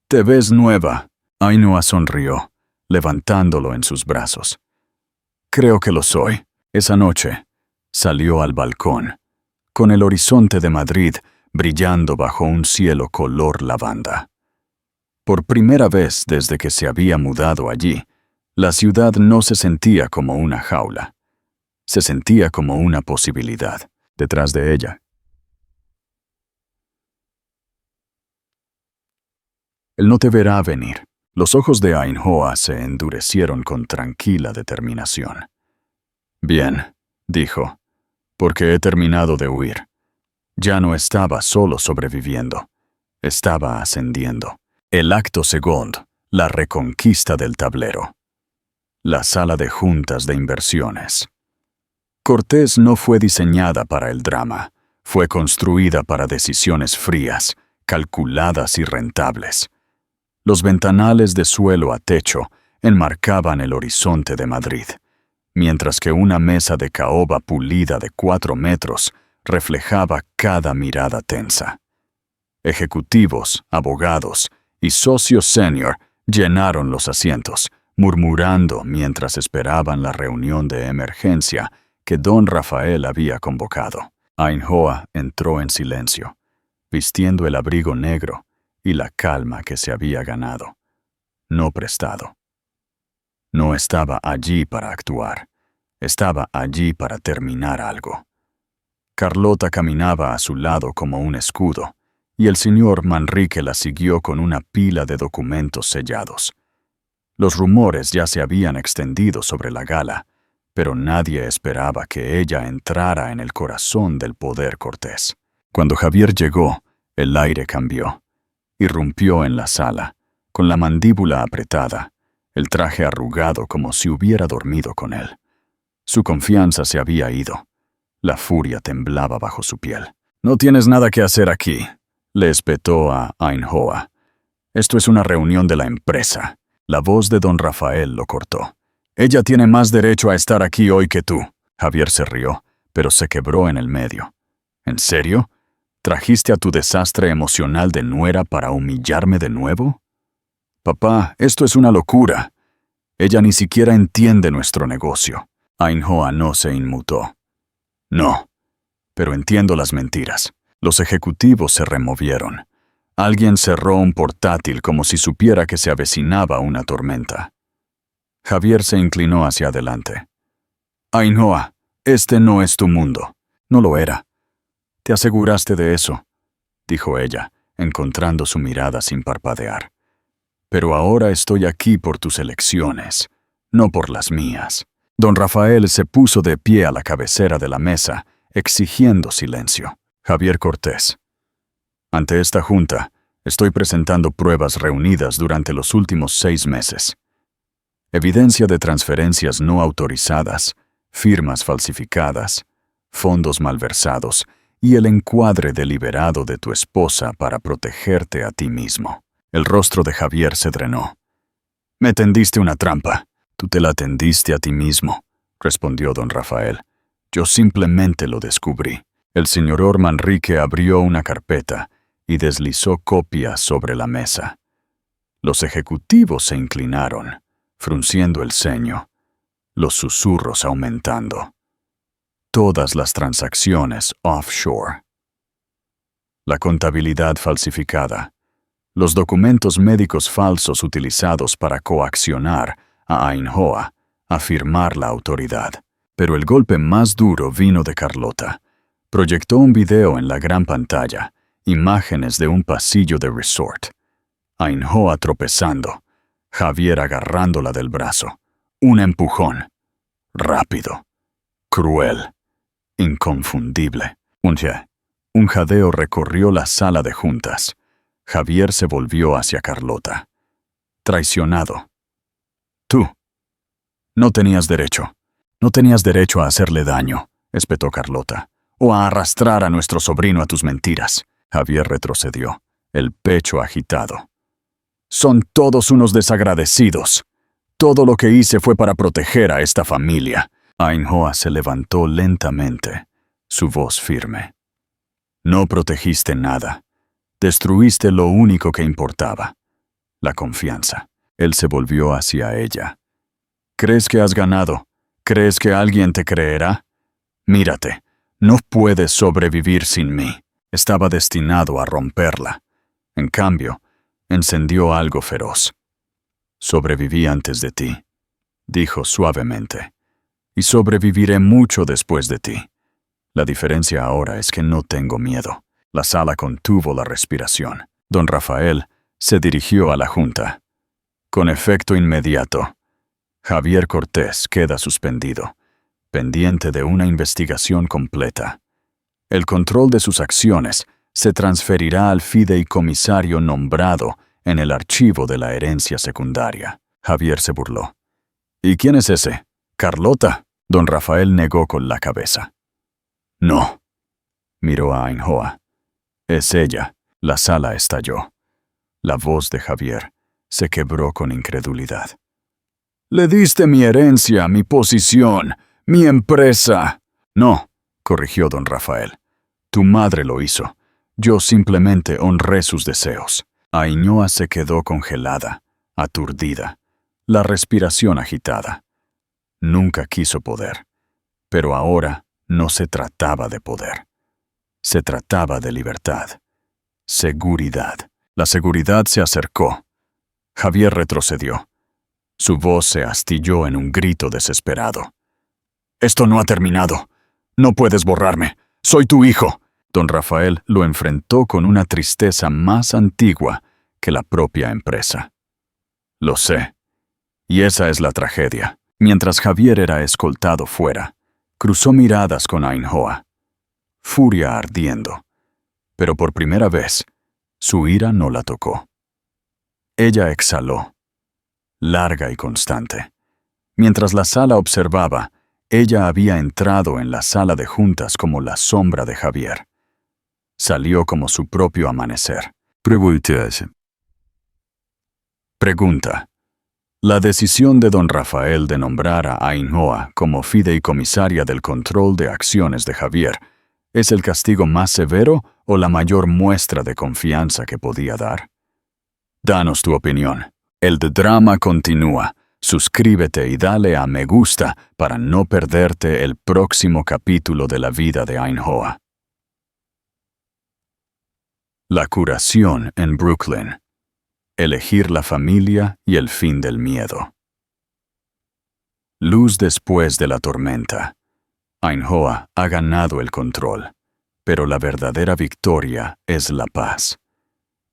Speaker 1: te ves nueva», Ainhoa sonrió, levantándolo en sus brazos. «Creo que lo soy». Esa noche, salió al balcón, con el horizonte de Madrid brillando bajo un cielo color lavanda. Por primera vez desde que se había mudado allí, la ciudad no se sentía como una jaula. Se sentía como una posibilidad detrás de ella. Él no te verá venir. Los ojos de Ainhoa se endurecieron con tranquila determinación. Bien, dijo, porque he terminado de huir. Ya no estaba solo sobreviviendo, estaba ascendiendo. El acto segundo, la reconquista del tablero. La sala de juntas de inversiones. Cortés no fue diseñada para el drama, fue construida para decisiones frías, calculadas y rentables. Los ventanales de suelo a techo enmarcaban el horizonte de Madrid, mientras que una mesa de caoba pulida de 4 metros reflejaba cada mirada tensa. Ejecutivos, abogados y socios senior llenaron los asientos, murmurando mientras esperaban la reunión de emergencia que don Rafael había convocado. Ainhoa entró en silencio, vistiendo el abrigo negro y la calma que se había ganado, no prestado. No estaba allí para actuar, estaba allí para terminar algo. Carlota caminaba a su lado como un escudo, y el señor Manrique la siguió con una pila de documentos sellados. Los rumores ya se habían extendido sobre la gala, pero nadie esperaba que ella entrara en el corazón del poder cortés. Cuando Javier llegó, el aire cambió. Irrumpió en la sala, con la mandíbula apretada, el traje arrugado como si hubiera dormido con él. Su confianza se había ido. La furia temblaba bajo su piel. «No tienes nada que hacer aquí», le espetó a Ainhoa. «Esto es una reunión de la empresa». La voz de don Rafael lo cortó. «Ella tiene más derecho a estar aquí hoy que tú». Javier se rió, pero se quebró en el medio. «¿En serio? ¿Trajiste a tu desastre emocional de nuera para humillarme de nuevo?» «Papá, esto es una locura. Ella ni siquiera entiende nuestro negocio». Ainhoa no se inmutó. «No, pero entiendo las mentiras». Los ejecutivos se removieron. Alguien cerró un portátil como si supiera que se avecinaba una tormenta. Javier se inclinó hacia adelante. «Ainhoa, este no es tu mundo». «No lo era». «Te aseguraste de eso», dijo ella, encontrando su mirada sin parpadear. Pero ahora estoy aquí por tus elecciones, no por las mías. Don Rafael se puso de pie a la cabecera de la mesa, exigiendo silencio. Javier Cortés. Ante esta junta, estoy presentando pruebas reunidas durante los últimos 6 meses. Evidencia de transferencias no autorizadas, firmas falsificadas, fondos malversados y el encuadre deliberado de tu esposa para protegerte a ti mismo. El rostro de Javier se drenó. Me tendiste una trampa. Tú te la tendiste a ti mismo, respondió don Rafael. Yo simplemente lo descubrí. El señor Manrique abrió una carpeta y deslizó copias sobre la mesa. Los ejecutivos se inclinaron, frunciendo el ceño, los susurros aumentando. Todas las transacciones offshore. La contabilidad falsificada. Los documentos médicos falsos utilizados para coaccionar a Ainhoa a firmar la autoridad. Pero el golpe más duro vino de Carlota. Proyectó un video en la gran pantalla, imágenes de un pasillo de resort. Ainhoa tropezando, Javier agarrándola del brazo. Un empujón. Rápido. Cruel. Inconfundible. Un jadeo recorrió la sala de juntas. Javier se volvió hacia Carlota. Traicionado. Tú. No tenías derecho. No tenías derecho a hacerle daño, espetó Carlota, o a arrastrar a nuestro sobrino a tus mentiras. Javier retrocedió, el pecho agitado. Son todos unos desagradecidos. Todo lo que hice fue para proteger a esta familia. Ainhoa se levantó lentamente, su voz firme. No protegiste nada. Destruiste lo único que importaba, la confianza. Él se volvió hacia ella. ¿Crees que has ganado? ¿Crees que alguien te creerá? Mírate, no puedes sobrevivir sin mí. Estaba destinado a romperla. En cambio, encendió algo feroz. Sobreviví antes de ti, dijo suavemente, y sobreviviré mucho después de ti. La diferencia ahora es que no tengo miedo. La sala contuvo la respiración. Don Rafael se dirigió a la junta. Con efecto inmediato, Javier Cortés queda suspendido, pendiente de una investigación completa. El control de sus acciones se transferirá al fideicomisario nombrado en el archivo de la herencia secundaria. Javier se burló. ¿Y quién es ese? ¿Carlota? Don Rafael negó con la cabeza. No. Miró a Ainhoa. Es ella. La sala estalló. La voz de Javier se quebró con incredulidad. Le diste mi herencia, mi posición, mi empresa. No, corrigió don Rafael. Tu madre lo hizo. Yo simplemente honré sus deseos. Ainhoa se quedó congelada, aturdida, la respiración agitada. Nunca quiso poder. Pero ahora no se trataba de poder. Se trataba de libertad. Seguridad. La seguridad se acercó. Javier retrocedió. Su voz se astilló en un grito desesperado. «Esto no ha terminado. No puedes borrarme. Soy tu hijo». Don Rafael lo enfrentó con una tristeza más antigua que la propia empresa. Lo sé. Y esa es la tragedia. Mientras Javier era escoltado fuera, cruzó miradas con Ainhoa. Furia ardiendo. Pero por primera vez, su ira no la tocó. Ella exhaló, larga y constante. Mientras la sala observaba, ella había entrado en la sala de juntas como la sombra de Javier. Salió como su propio amanecer. Pregunta. La decisión de don Rafael de nombrar a Ainhoa como fideicomisaria del control de acciones de Javier, ¿es el castigo más severo o la mayor muestra de confianza que podía dar? Danos tu opinión. El drama continúa. Suscríbete y dale a me gusta para no perderte el próximo capítulo de la vida de Ainhoa. La curación en Brooklyn. Elegir la familia y el fin del miedo. Luz después de la tormenta. Ainhoa ha ganado el control, pero la verdadera victoria es la paz.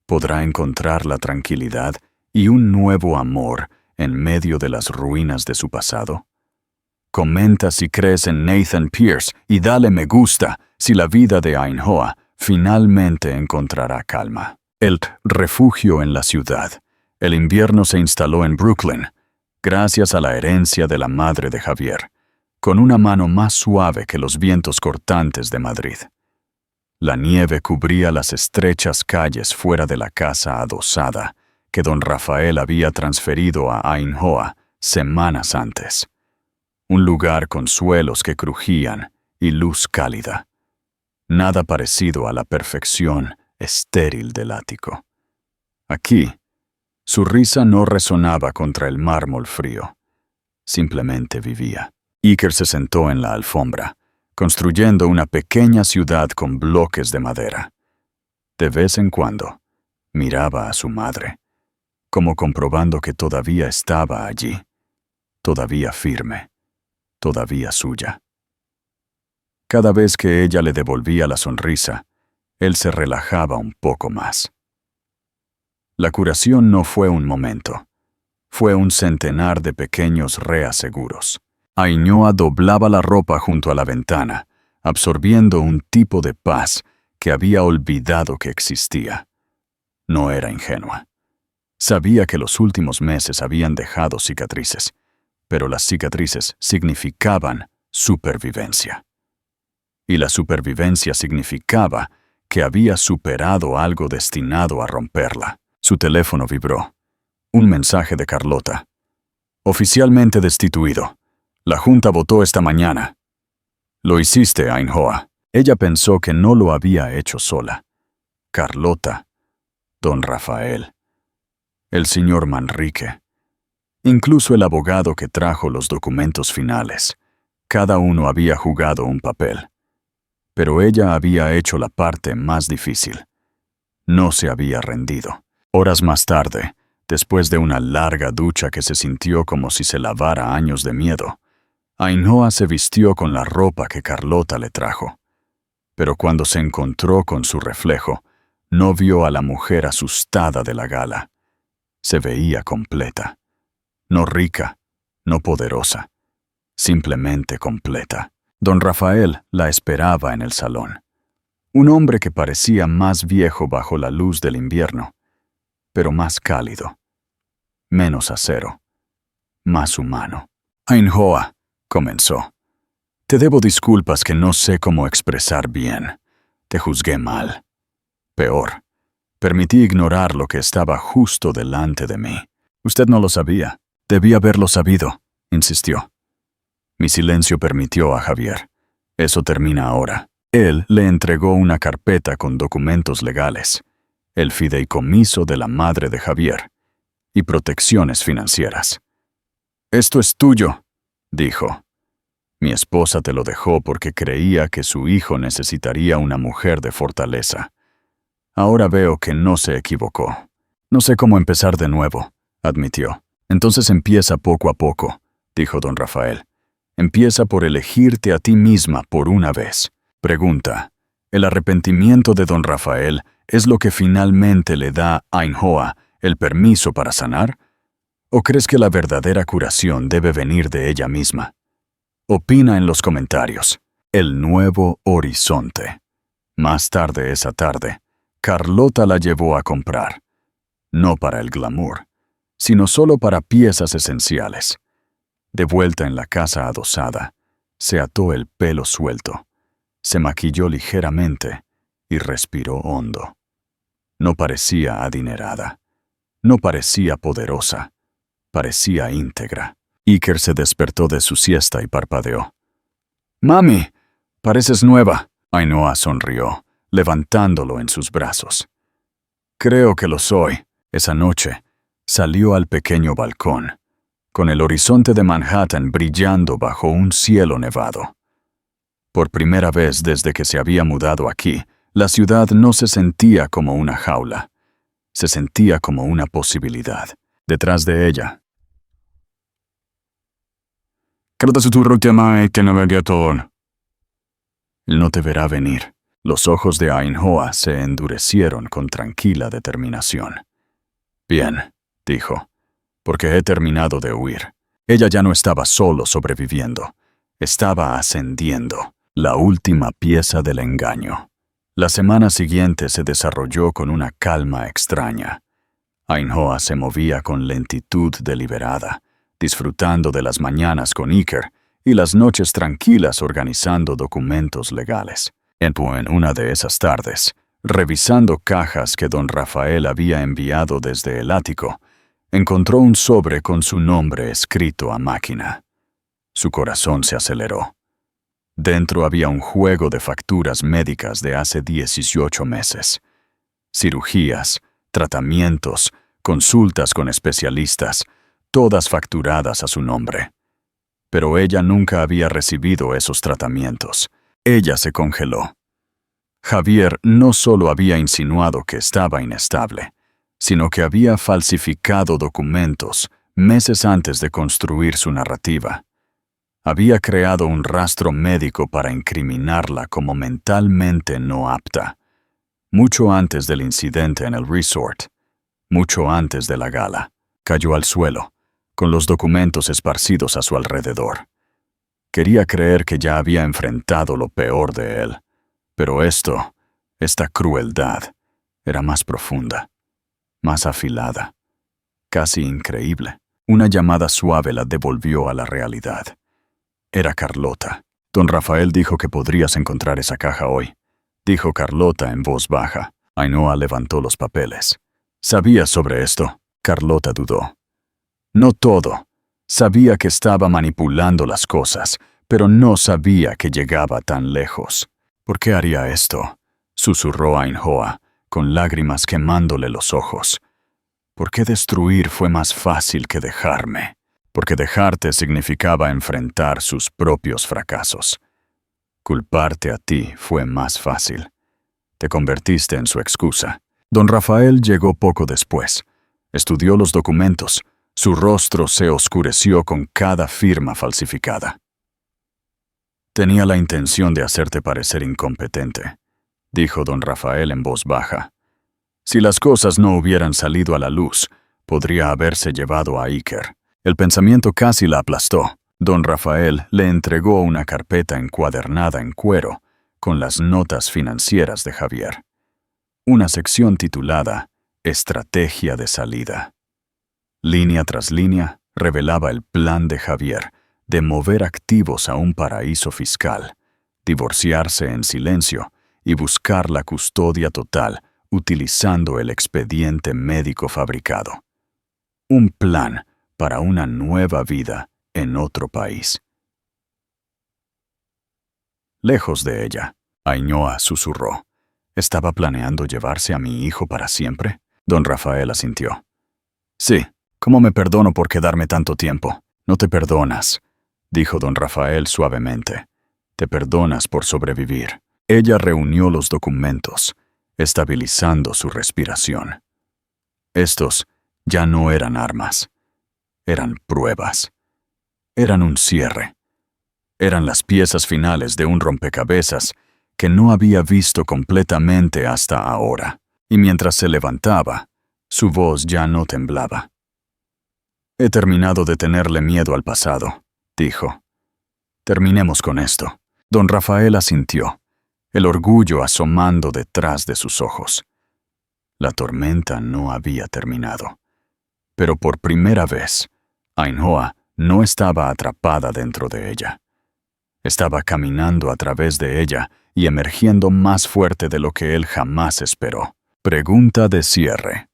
Speaker 1: Podrá encontrar la tranquilidad y un nuevo amor en medio de las ruinas de su pasado? Comenta si crees en Nathan Pierce y dale me gusta si la vida de Ainhoa finalmente encontrará calma. El refugio en la ciudad. El invierno se instaló en Brooklyn, gracias a la herencia de la madre de Javier, con una mano más suave que los vientos cortantes de Madrid. La nieve cubría las estrechas calles fuera de la casa adosada que don Rafael había transferido a Ainhoa semanas antes. Un lugar con suelos que crujían y luz cálida. Nada parecido a la perfección estéril del ático. Aquí, su risa no resonaba contra el mármol frío. Simplemente vivía. Iker se sentó en la alfombra, construyendo una pequeña ciudad con bloques de madera. De vez en cuando, miraba a su madre, como comprobando que todavía estaba allí, todavía firme, todavía suya. Cada vez que ella le devolvía la sonrisa, él se relajaba un poco más. La curación no fue un momento, fue un centenar de pequeños reaseguros. Ainhoa doblaba la ropa junto a la ventana, absorbiendo un tipo de paz que había olvidado que existía. No era ingenua. Sabía que los últimos meses habían dejado cicatrices, pero las cicatrices significaban supervivencia. Y la supervivencia significaba que había superado algo destinado a romperla. Su teléfono vibró. Un mensaje de Carlota. Oficialmente destituido. La Junta votó esta mañana. Lo hiciste, Ainhoa. Ella pensó que no lo había hecho sola. Carlota, don Rafael, el señor Manrique, incluso el abogado que trajo los documentos finales. Cada uno había jugado un papel. Pero ella había hecho la parte más difícil. No se había rendido. Horas más tarde, después de una larga ducha que se sintió como si se lavara años de miedo, Ainhoa se vistió con la ropa que Carlota le trajo. Pero cuando se encontró con su reflejo, no vio a la mujer asustada de la gala. Se veía completa. No rica, no poderosa. Simplemente completa. Don Rafael la esperaba en el salón. Un hombre que parecía más viejo bajo la luz del invierno, pero más cálido, menos acero, más humano. Ainhoa, comenzó. Te debo disculpas que no sé cómo expresar bien. Te juzgué mal. Peor, permití ignorar lo que estaba justo delante de mí. Usted no lo sabía. Debía haberlo sabido, insistió. Mi silencio permitió a Javier. Eso termina ahora. Él le entregó una carpeta con documentos legales, el fideicomiso de la madre de Javier y protecciones financieras. Esto es tuyo, dijo. Mi esposa te lo dejó porque creía que su hijo necesitaría una mujer de fortaleza. Ahora veo que no se equivocó. No sé cómo empezar de nuevo, admitió. Entonces empieza poco a poco, dijo don Rafael. Empieza por elegirte a ti misma por una vez. Pregunta, ¿el arrepentimiento de don Rafael es lo que finalmente le da a Ainhoa el permiso para sanar? ¿O crees que la verdadera curación debe venir de ella misma? Opina en los comentarios. El nuevo horizonte. Más tarde esa tarde, Carlota la llevó a comprar. No para el glamour, sino solo para piezas esenciales. De vuelta en la casa adosada, se ató el pelo suelto, se maquilló ligeramente y respiró hondo. No parecía adinerada, no parecía poderosa, parecía íntegra. Iker se despertó de su siesta y parpadeó. «Mami, pareces nueva», Ainhoa sonrió, levantándolo en sus brazos. «Creo que lo soy». Esa noche, salió al pequeño balcón, con el horizonte de Manhattan brillando bajo un cielo nevado. Por primera vez desde que se había mudado aquí, la ciudad no se sentía como una jaula. Se sentía como una posibilidad. Detrás de ella, él no te verá venir. Los ojos de Ainhoa se endurecieron con tranquila determinación. Bien, dijo, porque he terminado de huir. Ella ya no estaba solo sobreviviendo, estaba ascendiendo, la última pieza del engaño. La semana siguiente se desarrolló con una calma extraña. Ainhoa se movía con lentitud deliberada, disfrutando de las mañanas con Iker y las noches tranquilas organizando documentos legales. En una de esas tardes, revisando cajas que don Rafael había enviado desde el ático, encontró un sobre con su nombre escrito a máquina. Su corazón se aceleró. Dentro había un juego de facturas médicas de hace 18 meses. Cirugías, tratamientos, consultas con especialistas, todas facturadas a su nombre. Pero ella nunca había recibido esos tratamientos. Ella se congeló. Javier no solo había insinuado que estaba inestable, sino que había falsificado documentos meses antes de construir su narrativa. Había creado un rastro médico para incriminarla como mentalmente no apta, mucho antes del incidente en el resort, mucho antes de la gala. Cayó al suelo, con los documentos esparcidos a su alrededor. Quería creer que ya había enfrentado lo peor de él, pero esta crueldad, era más profunda, más afilada, casi increíble. Una llamada suave la devolvió a la realidad. Era Carlota. Don Rafael dijo que podrías encontrar esa caja hoy, dijo Carlota en voz baja. Ainhoa levantó los papeles. ¿Sabías sobre esto? Carlota dudó. No todo. Sabía que estaba manipulando las cosas, pero no sabía que llegaba tan lejos. ¿Por qué haría esto?, susurró Ainhoa, con lágrimas quemándole los ojos. ¿Por qué destruir fue más fácil que dejarme? Porque dejarte significaba enfrentar sus propios fracasos. Culparte a ti fue más fácil. Te convertiste en su excusa. Don Rafael llegó poco después. Estudió los documentos. Su rostro se oscureció con cada firma falsificada. Tenía la intención de hacerte parecer incompetente, dijo don Rafael en voz baja. Si las cosas no hubieran salido a la luz, podría haberse llevado a Iker. El pensamiento casi la aplastó. Don Rafael le entregó una carpeta encuadernada en cuero con las notas financieras de Javier. Una sección titulada Estrategia de salida. Línea tras línea revelaba el plan de Javier de mover activos a un paraíso fiscal, divorciarse en silencio y buscar la custodia total utilizando el expediente médico fabricado. Un plan para una nueva vida en otro país. Lejos de ella, Ainhoa susurró. ¿Estaba planeando llevarse a mi hijo para siempre? Don Rafael asintió. Sí. ¿Cómo me perdono por quedarme tanto tiempo? No te perdonas, dijo don Rafael suavemente. Te perdonas por sobrevivir. Ella reunió los documentos, estabilizando su respiración. Estos ya no eran armas. Eran pruebas. Eran un cierre. Eran las piezas finales de un rompecabezas que no había visto completamente hasta ahora. Y mientras se levantaba, su voz ya no temblaba. He terminado de tenerle miedo al pasado, dijo. Terminemos con esto. Don Rafael asintió, el orgullo asomando detrás de sus ojos. La tormenta no había terminado. Pero por primera vez, Ainhoa no estaba atrapada dentro de ella. Estaba caminando a través de ella y emergiendo más fuerte de lo que él jamás esperó. Pregunta de cierre.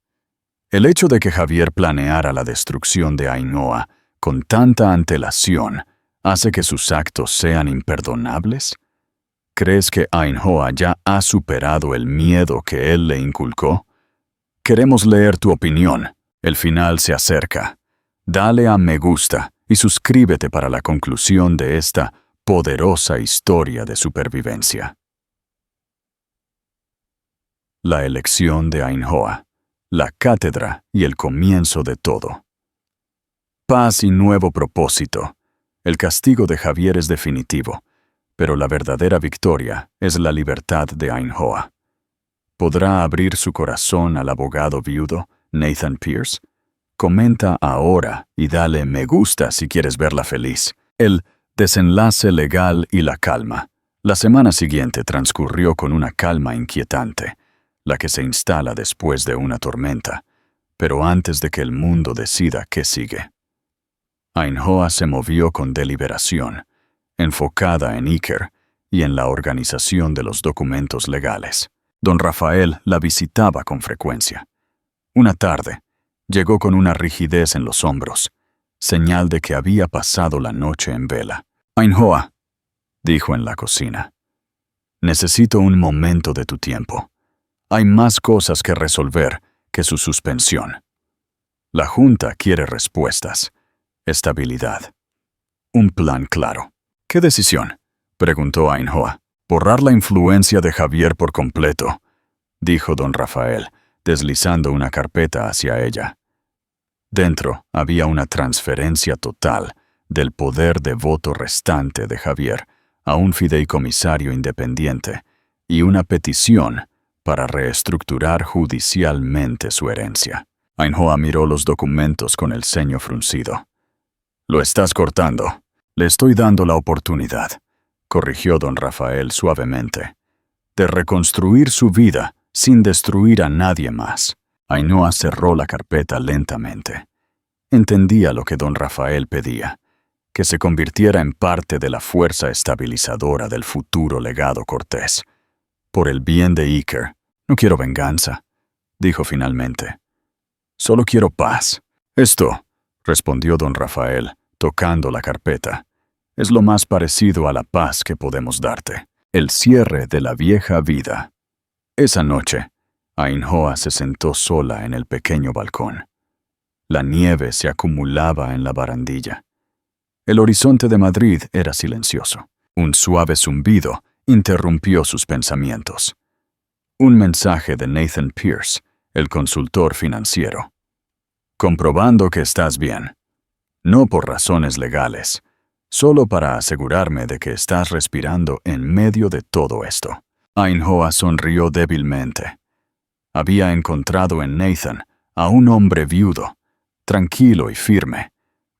Speaker 1: El hecho de que Javier planeara la destrucción de Ainhoa con tanta antelación hace que sus actos sean imperdonables. ¿Crees que Ainhoa ya ha superado el miedo que él le inculcó? Queremos leer tu opinión. El final se acerca. Dale a me gusta y suscríbete para la conclusión de esta poderosa historia de supervivencia. La elección de Ainhoa. La cátedra y el comienzo de todo. Paz y nuevo propósito. El castigo de Javier es definitivo, pero la verdadera victoria es la libertad de Ainhoa. ¿Podrá abrir su corazón al abogado viudo, Nathan Pierce? comenta ahora y dale me gusta si quieres verla feliz. El desenlace legal y la calma. La semana siguiente transcurrió con una calma inquietante, la que se instala después de una tormenta, pero antes de que el mundo decida qué sigue. Ainhoa se movió con deliberación, enfocada en Iker y en la organización de los documentos legales. Don Rafael la visitaba con frecuencia. Una tarde, llegó con una rigidez en los hombros, señal de que había pasado la noche en vela. Ainhoa, dijo en la cocina, necesito un momento de tu tiempo. Hay más cosas que resolver que su suspensión. La Junta quiere respuestas, estabilidad, un plan claro. ¿Qué decisión?, preguntó Ainhoa. Borrar la influencia de Javier por completo, dijo don Rafael, deslizando una carpeta hacia ella. Dentro había una transferencia total del poder de voto restante de Javier a un fideicomisario independiente y una petición para reestructurar judicialmente su herencia. Ainhoa miró los documentos con el ceño fruncido. Lo estás cortando. Le estoy dando la oportunidad, corrigió don Rafael suavemente, de reconstruir su vida sin destruir a nadie más. Ainhoa cerró la carpeta lentamente. Entendía lo que don Rafael pedía, que se convirtiera en parte de la fuerza estabilizadora del futuro legado Cortés. Por el bien de Iker, no quiero venganza, dijo finalmente. Solo quiero paz. Esto, respondió don Rafael, tocando la carpeta, es lo más parecido a la paz que podemos darte. El cierre de la vieja vida. Esa noche, Ainhoa se sentó sola en el pequeño balcón. La nieve se acumulaba en la barandilla. El horizonte de Madrid era silencioso. Un suave zumbido interrumpió sus pensamientos. Un mensaje de Nathan Pierce, el consultor financiero. Comprobando que estás bien. No por razones legales, solo para asegurarme de que estás respirando en medio de todo esto. Ainhoa sonrió débilmente. Había encontrado en Nathan a un hombre viudo, tranquilo y firme,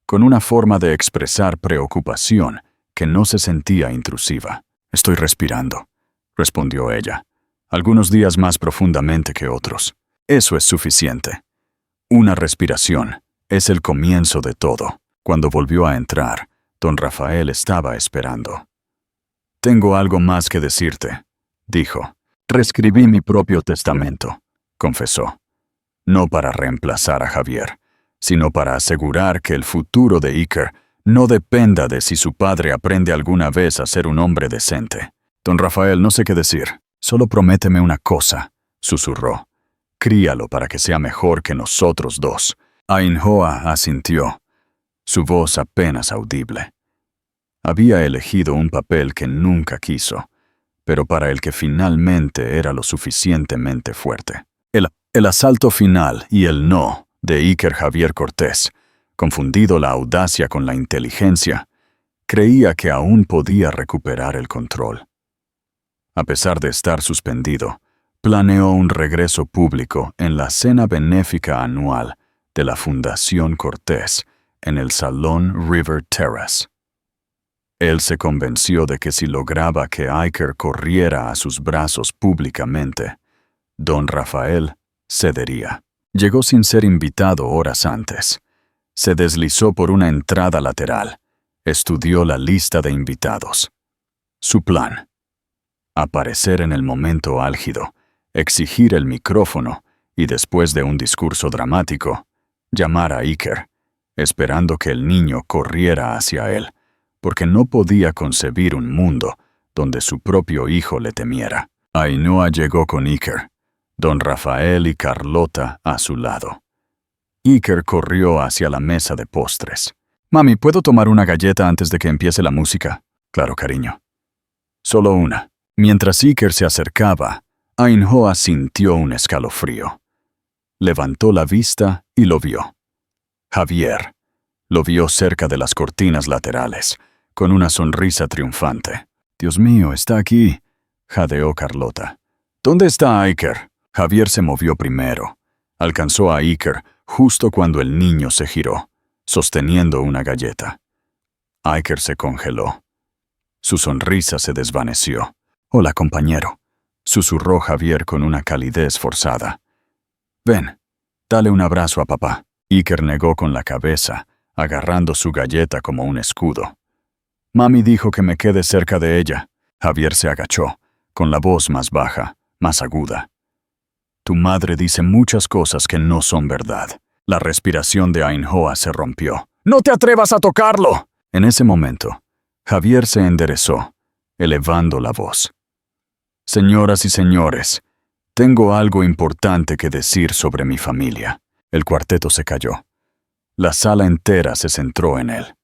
Speaker 1: con una forma de expresar preocupación que no se sentía intrusiva. Estoy respirando, respondió ella, algunos días más profundamente que otros. Eso es suficiente. Una respiración es el comienzo de todo. Cuando volvió a entrar, don Rafael estaba esperando. Tengo algo más que decirte, dijo. Reescribí mi propio testamento, confesó. No para reemplazar a Javier, sino para asegurar que el futuro de Iker no dependa de si su padre aprende alguna vez a ser un hombre decente. Don Rafael, no sé qué decir. Solo prométeme una cosa, susurró. Críalo para que sea mejor que nosotros dos. Ainhoa asintió, su voz apenas audible. Había elegido un papel que nunca quiso, pero para el que finalmente era lo suficientemente fuerte. El asalto final y el no de Iker Javier Cortés, confundido la audacia con la inteligencia, creía que aún podía recuperar el control. A pesar de estar suspendido, planeó un regreso público en la cena benéfica anual de la Fundación Cortés en el Salón River Terrace. Él se convenció de que si lograba que Iker corriera a sus brazos públicamente, don Rafael cedería. Llegó sin ser invitado horas antes. Se deslizó por una entrada lateral. Estudió la lista de invitados. Su plan: aparecer en el momento álgido, exigir el micrófono y después de un discurso dramático, llamar a Iker, esperando que el niño corriera hacia él, porque no podía concebir un mundo donde su propio hijo le temiera. Ainhoa llegó con Iker, don Rafael y Carlota a su lado. Iker corrió hacia la mesa de postres. «Mami, ¿puedo tomar una galleta antes de que empiece la música?» «Claro, cariño». «Solo una». Mientras Iker se acercaba, Ainhoa sintió un escalofrío. Levantó la vista y lo vio. Javier. Lo vio cerca de las cortinas laterales, con una sonrisa triunfante. «Dios mío, está aquí», jadeó Carlota. «¿Dónde está Iker?» Javier se movió primero. Alcanzó a Iker justo cuando el niño se giró, sosteniendo una galleta. Iker se congeló. Su sonrisa se desvaneció. «Hola, compañero», susurró Javier con una calidez forzada. «Ven, dale un abrazo a papá». Iker negó con la cabeza, agarrando su galleta como un escudo. «Mami dijo que me quede cerca de ella». Javier se agachó, con la voz más baja, más aguda. «Tu madre dice muchas cosas que no son verdad». La respiración de Ainhoa se rompió. «¡No te atrevas a tocarlo!». En ese momento, Javier se enderezó, elevando la voz. «Señoras y señores, tengo algo importante que decir sobre mi familia». El cuarteto se calló. La sala entera se centró en él.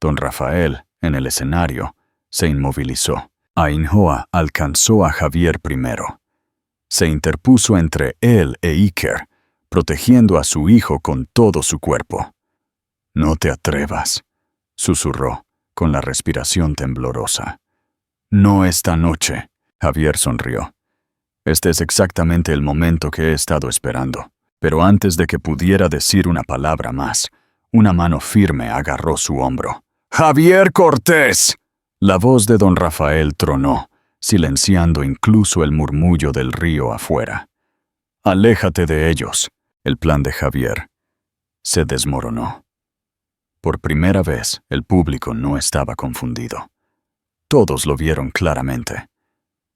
Speaker 1: Don Rafael, en el escenario, se inmovilizó. Ainhoa alcanzó a Javier primero. Se interpuso entre él e Iker, protegiendo a su hijo con todo su cuerpo. «No te atrevas», susurró, con la respiración temblorosa. «No esta noche». Javier sonrió. «Este es exactamente el momento que he estado esperando». Pero antes de que pudiera decir una palabra más, una mano firme agarró su hombro. «¡Javier Cortés!». La voz de don Rafael tronó, silenciando incluso el murmullo del río afuera. «Aléjate de ellos». El plan de Javier se desmoronó. Por primera vez, el público no estaba confundido. Todos lo vieron claramente.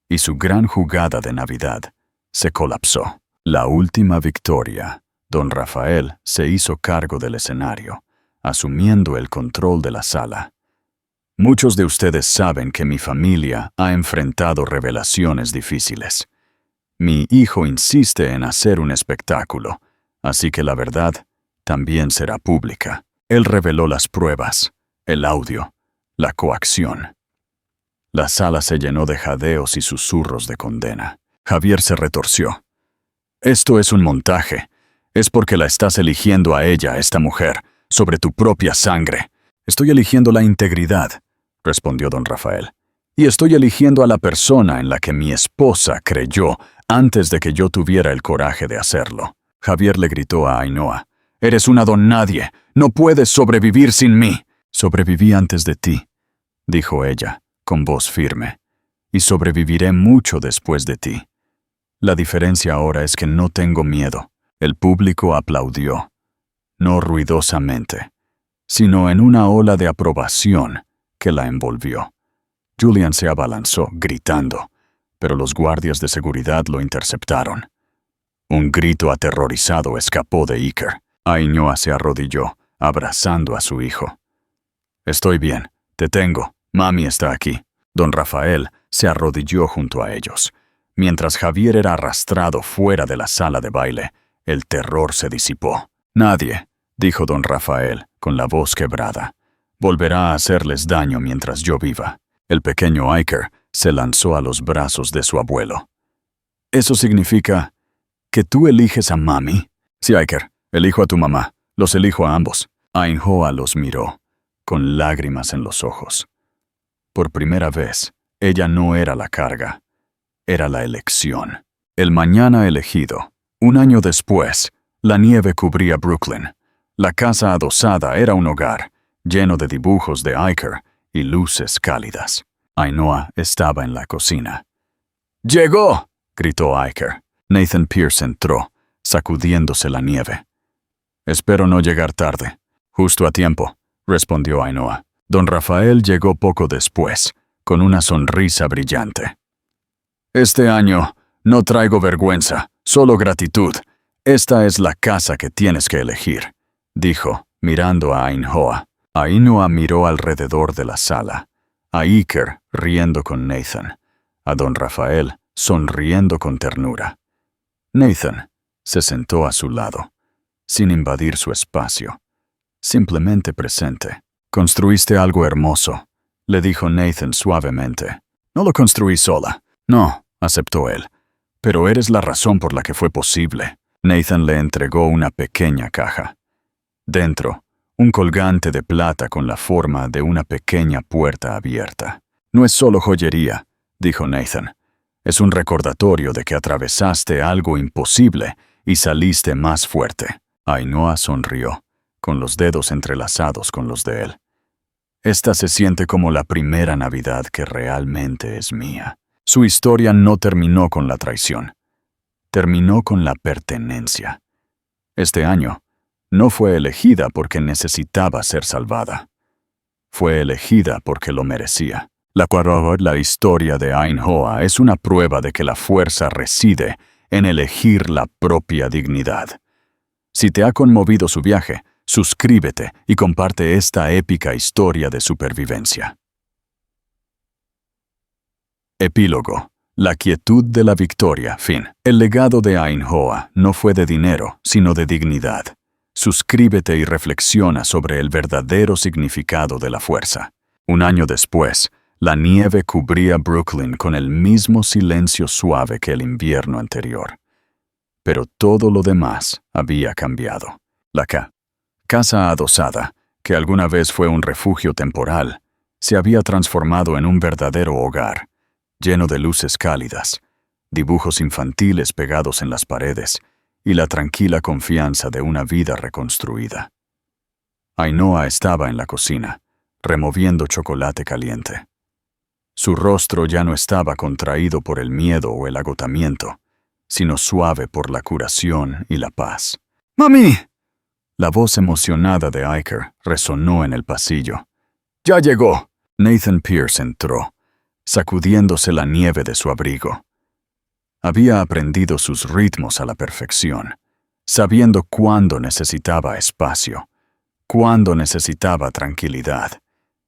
Speaker 1: Y su gran jugada de Navidad se colapsó. La última victoria, don Rafael se hizo cargo del escenario, asumiendo el control de la sala. Muchos de ustedes saben que mi familia ha enfrentado revelaciones difíciles. Mi hijo insiste en hacer un espectáculo, así que la verdad también será pública. Él reveló las pruebas, el audio, la coacción. La sala se llenó de jadeos y susurros de condena. Javier se retorció. «Esto es un montaje. Es porque la estás eligiendo a ella, esta mujer, sobre tu propia sangre». «Estoy eligiendo la integridad», respondió don Rafael. «Y estoy eligiendo a la persona en la que mi esposa creyó antes de que yo tuviera el coraje de hacerlo». Javier le gritó a Ainhoa. «Eres una don nadie. No puedes sobrevivir sin mí». «Sobreviví antes de ti», dijo ella, con voz firme. «Y sobreviviré mucho después de ti. La diferencia ahora es que no tengo miedo». El público aplaudió, no ruidosamente, sino en una ola de aprobación que la envolvió. Julian se abalanzó, gritando, pero los guardias de seguridad lo interceptaron. Un grito aterrorizado escapó de Iker. Ainhoa se arrodilló, abrazando a su hijo. «Estoy bien, te tengo, mami está aquí». Don Rafael se arrodilló junto a ellos. Mientras Javier era arrastrado fuera de la sala de baile, el terror se disipó. «Nadie», dijo don Rafael, con la voz quebrada, «volverá a hacerles daño mientras yo viva». El pequeño Iker se lanzó a los brazos de su abuelo. «¿Eso significa que tú eliges a mami?» «Sí, Iker, elijo a tu mamá. Los elijo a ambos». Ainhoa los miró, con lágrimas en los ojos. Por primera vez, ella no era la carga, era la elección. El mañana elegido. Un año después, la nieve cubría Brooklyn. La casa adosada era un hogar, lleno de dibujos de Iker y luces cálidas. Ainhoa estaba en la cocina. «¡Llegó!», gritó Iker. Nathan Pierce entró, sacudiéndose la nieve. «Espero no llegar tarde». «Justo a tiempo», respondió Ainhoa. Don Rafael llegó poco después, con una sonrisa brillante. «Este año no traigo vergüenza, solo gratitud. Esta es la casa que tienes que elegir», dijo, mirando a Ainhoa. Ainhoa miró alrededor de la sala, a Iker riendo con Nathan, a don Rafael sonriendo con ternura. Nathan se sentó a su lado, sin invadir su espacio, simplemente presente. «Construiste algo hermoso», le dijo Nathan suavemente. «No lo construí sola». «No», aceptó él, «pero eres la razón por la que fue posible». Nathan le entregó una pequeña caja. Dentro, un colgante de plata con la forma de una pequeña puerta abierta. «No es solo joyería», dijo Nathan. «Es un recordatorio de que atravesaste algo imposible y saliste más fuerte». Ainhoa sonrió, con los dedos entrelazados con los de él. Esta se siente como la primera Navidad que realmente es mía. Su historia no terminó con la traición. Terminó con la pertenencia. Este año, no fue elegida porque necesitaba ser salvada. Fue elegida porque lo merecía. La historia de Ainhoa es una prueba de que la fuerza reside en elegir la propia dignidad. Si te ha conmovido su viaje, suscríbete y comparte esta épica historia de supervivencia. Epílogo. La quietud de la victoria. Fin. El legado de Ainhoa no fue de dinero, sino de dignidad. Suscríbete y reflexiona sobre el verdadero significado de la fuerza. Un año después, la nieve cubría Brooklyn con el mismo silencio suave que el invierno anterior. Pero todo lo demás había cambiado. La casa adosada, que alguna vez fue un refugio temporal, se había transformado en un verdadero hogar, lleno de luces cálidas, dibujos infantiles pegados en las paredes y la tranquila confianza de una vida reconstruida. Ainhoa estaba en la cocina, removiendo chocolate caliente. Su rostro ya no estaba contraído por el miedo o el agotamiento, sino suave por la curación y la paz. ¡Mami! La voz emocionada de Iker resonó en el pasillo. ¡Ya llegó! Nathan Pierce entró, sacudiéndose la nieve de su abrigo. Había aprendido sus ritmos a la perfección, sabiendo cuándo necesitaba espacio, cuándo necesitaba tranquilidad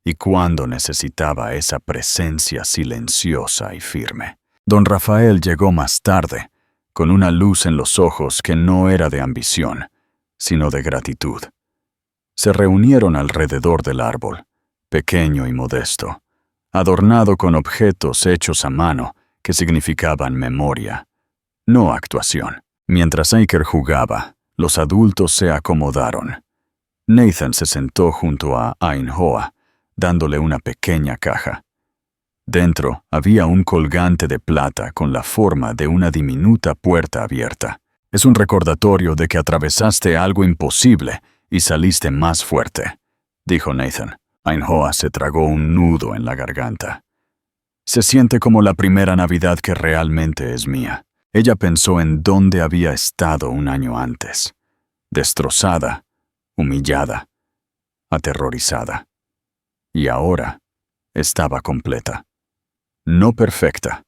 Speaker 1: y cuándo necesitaba esa presencia silenciosa y firme. Don Rafael llegó más tarde, con una luz en los ojos que no era de ambición, sino de gratitud. Se reunieron alrededor del árbol, pequeño y modesto, adornado con objetos hechos a mano que significaban memoria, no actuación. Mientras Iker jugaba, los adultos se acomodaron. Nathan se sentó junto a Ainhoa, dándole una pequeña caja. Dentro había un colgante de plata con la forma de una diminuta puerta abierta. Es un recordatorio de que atravesaste algo imposible y saliste más fuerte, dijo Nathan. Ainhoa se tragó un nudo en la garganta. Se siente como la primera Navidad que realmente es mía. Ella pensó en dónde había estado un año antes. Destrozada, humillada, aterrorizada. Y ahora estaba completa. No perfecta,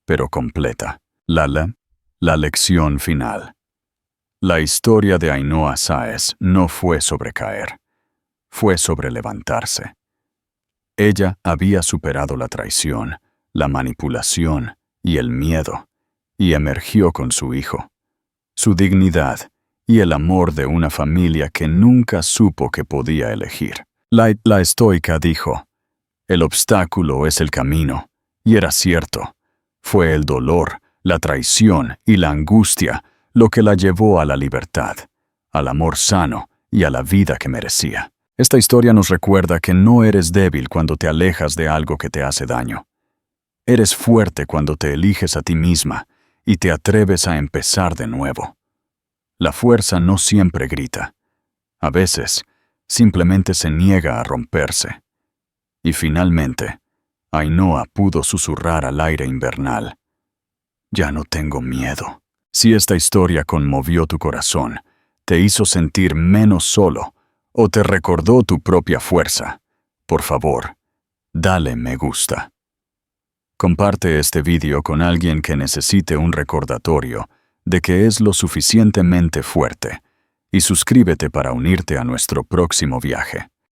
Speaker 1: pero completa. La lección final. La historia de Ainhoa Sáez no fue sobre caer, fue sobre levantarse. Ella había superado la traición, la manipulación y el miedo, y emergió con su hijo, su dignidad y el amor de una familia que nunca supo que podía elegir. La estoica dijo, «El obstáculo es el camino», y era cierto. Fue el dolor, la traición y la angustia lo que la llevó a la libertad, al amor sano y a la vida que merecía. Esta historia nos recuerda que no eres débil cuando te alejas de algo que te hace daño. Eres fuerte cuando te eliges a ti misma y te atreves a empezar de nuevo. La fuerza no siempre grita. A veces, simplemente se niega a romperse. Y finalmente, Ainhoa pudo susurrar al aire invernal. «Ya no tengo miedo». Si esta historia conmovió tu corazón, te hizo sentir menos solo o te recordó tu propia fuerza, por favor, dale me gusta. Comparte este video con alguien que necesite un recordatorio de que es lo suficientemente fuerte y suscríbete para unirte a nuestro próximo viaje.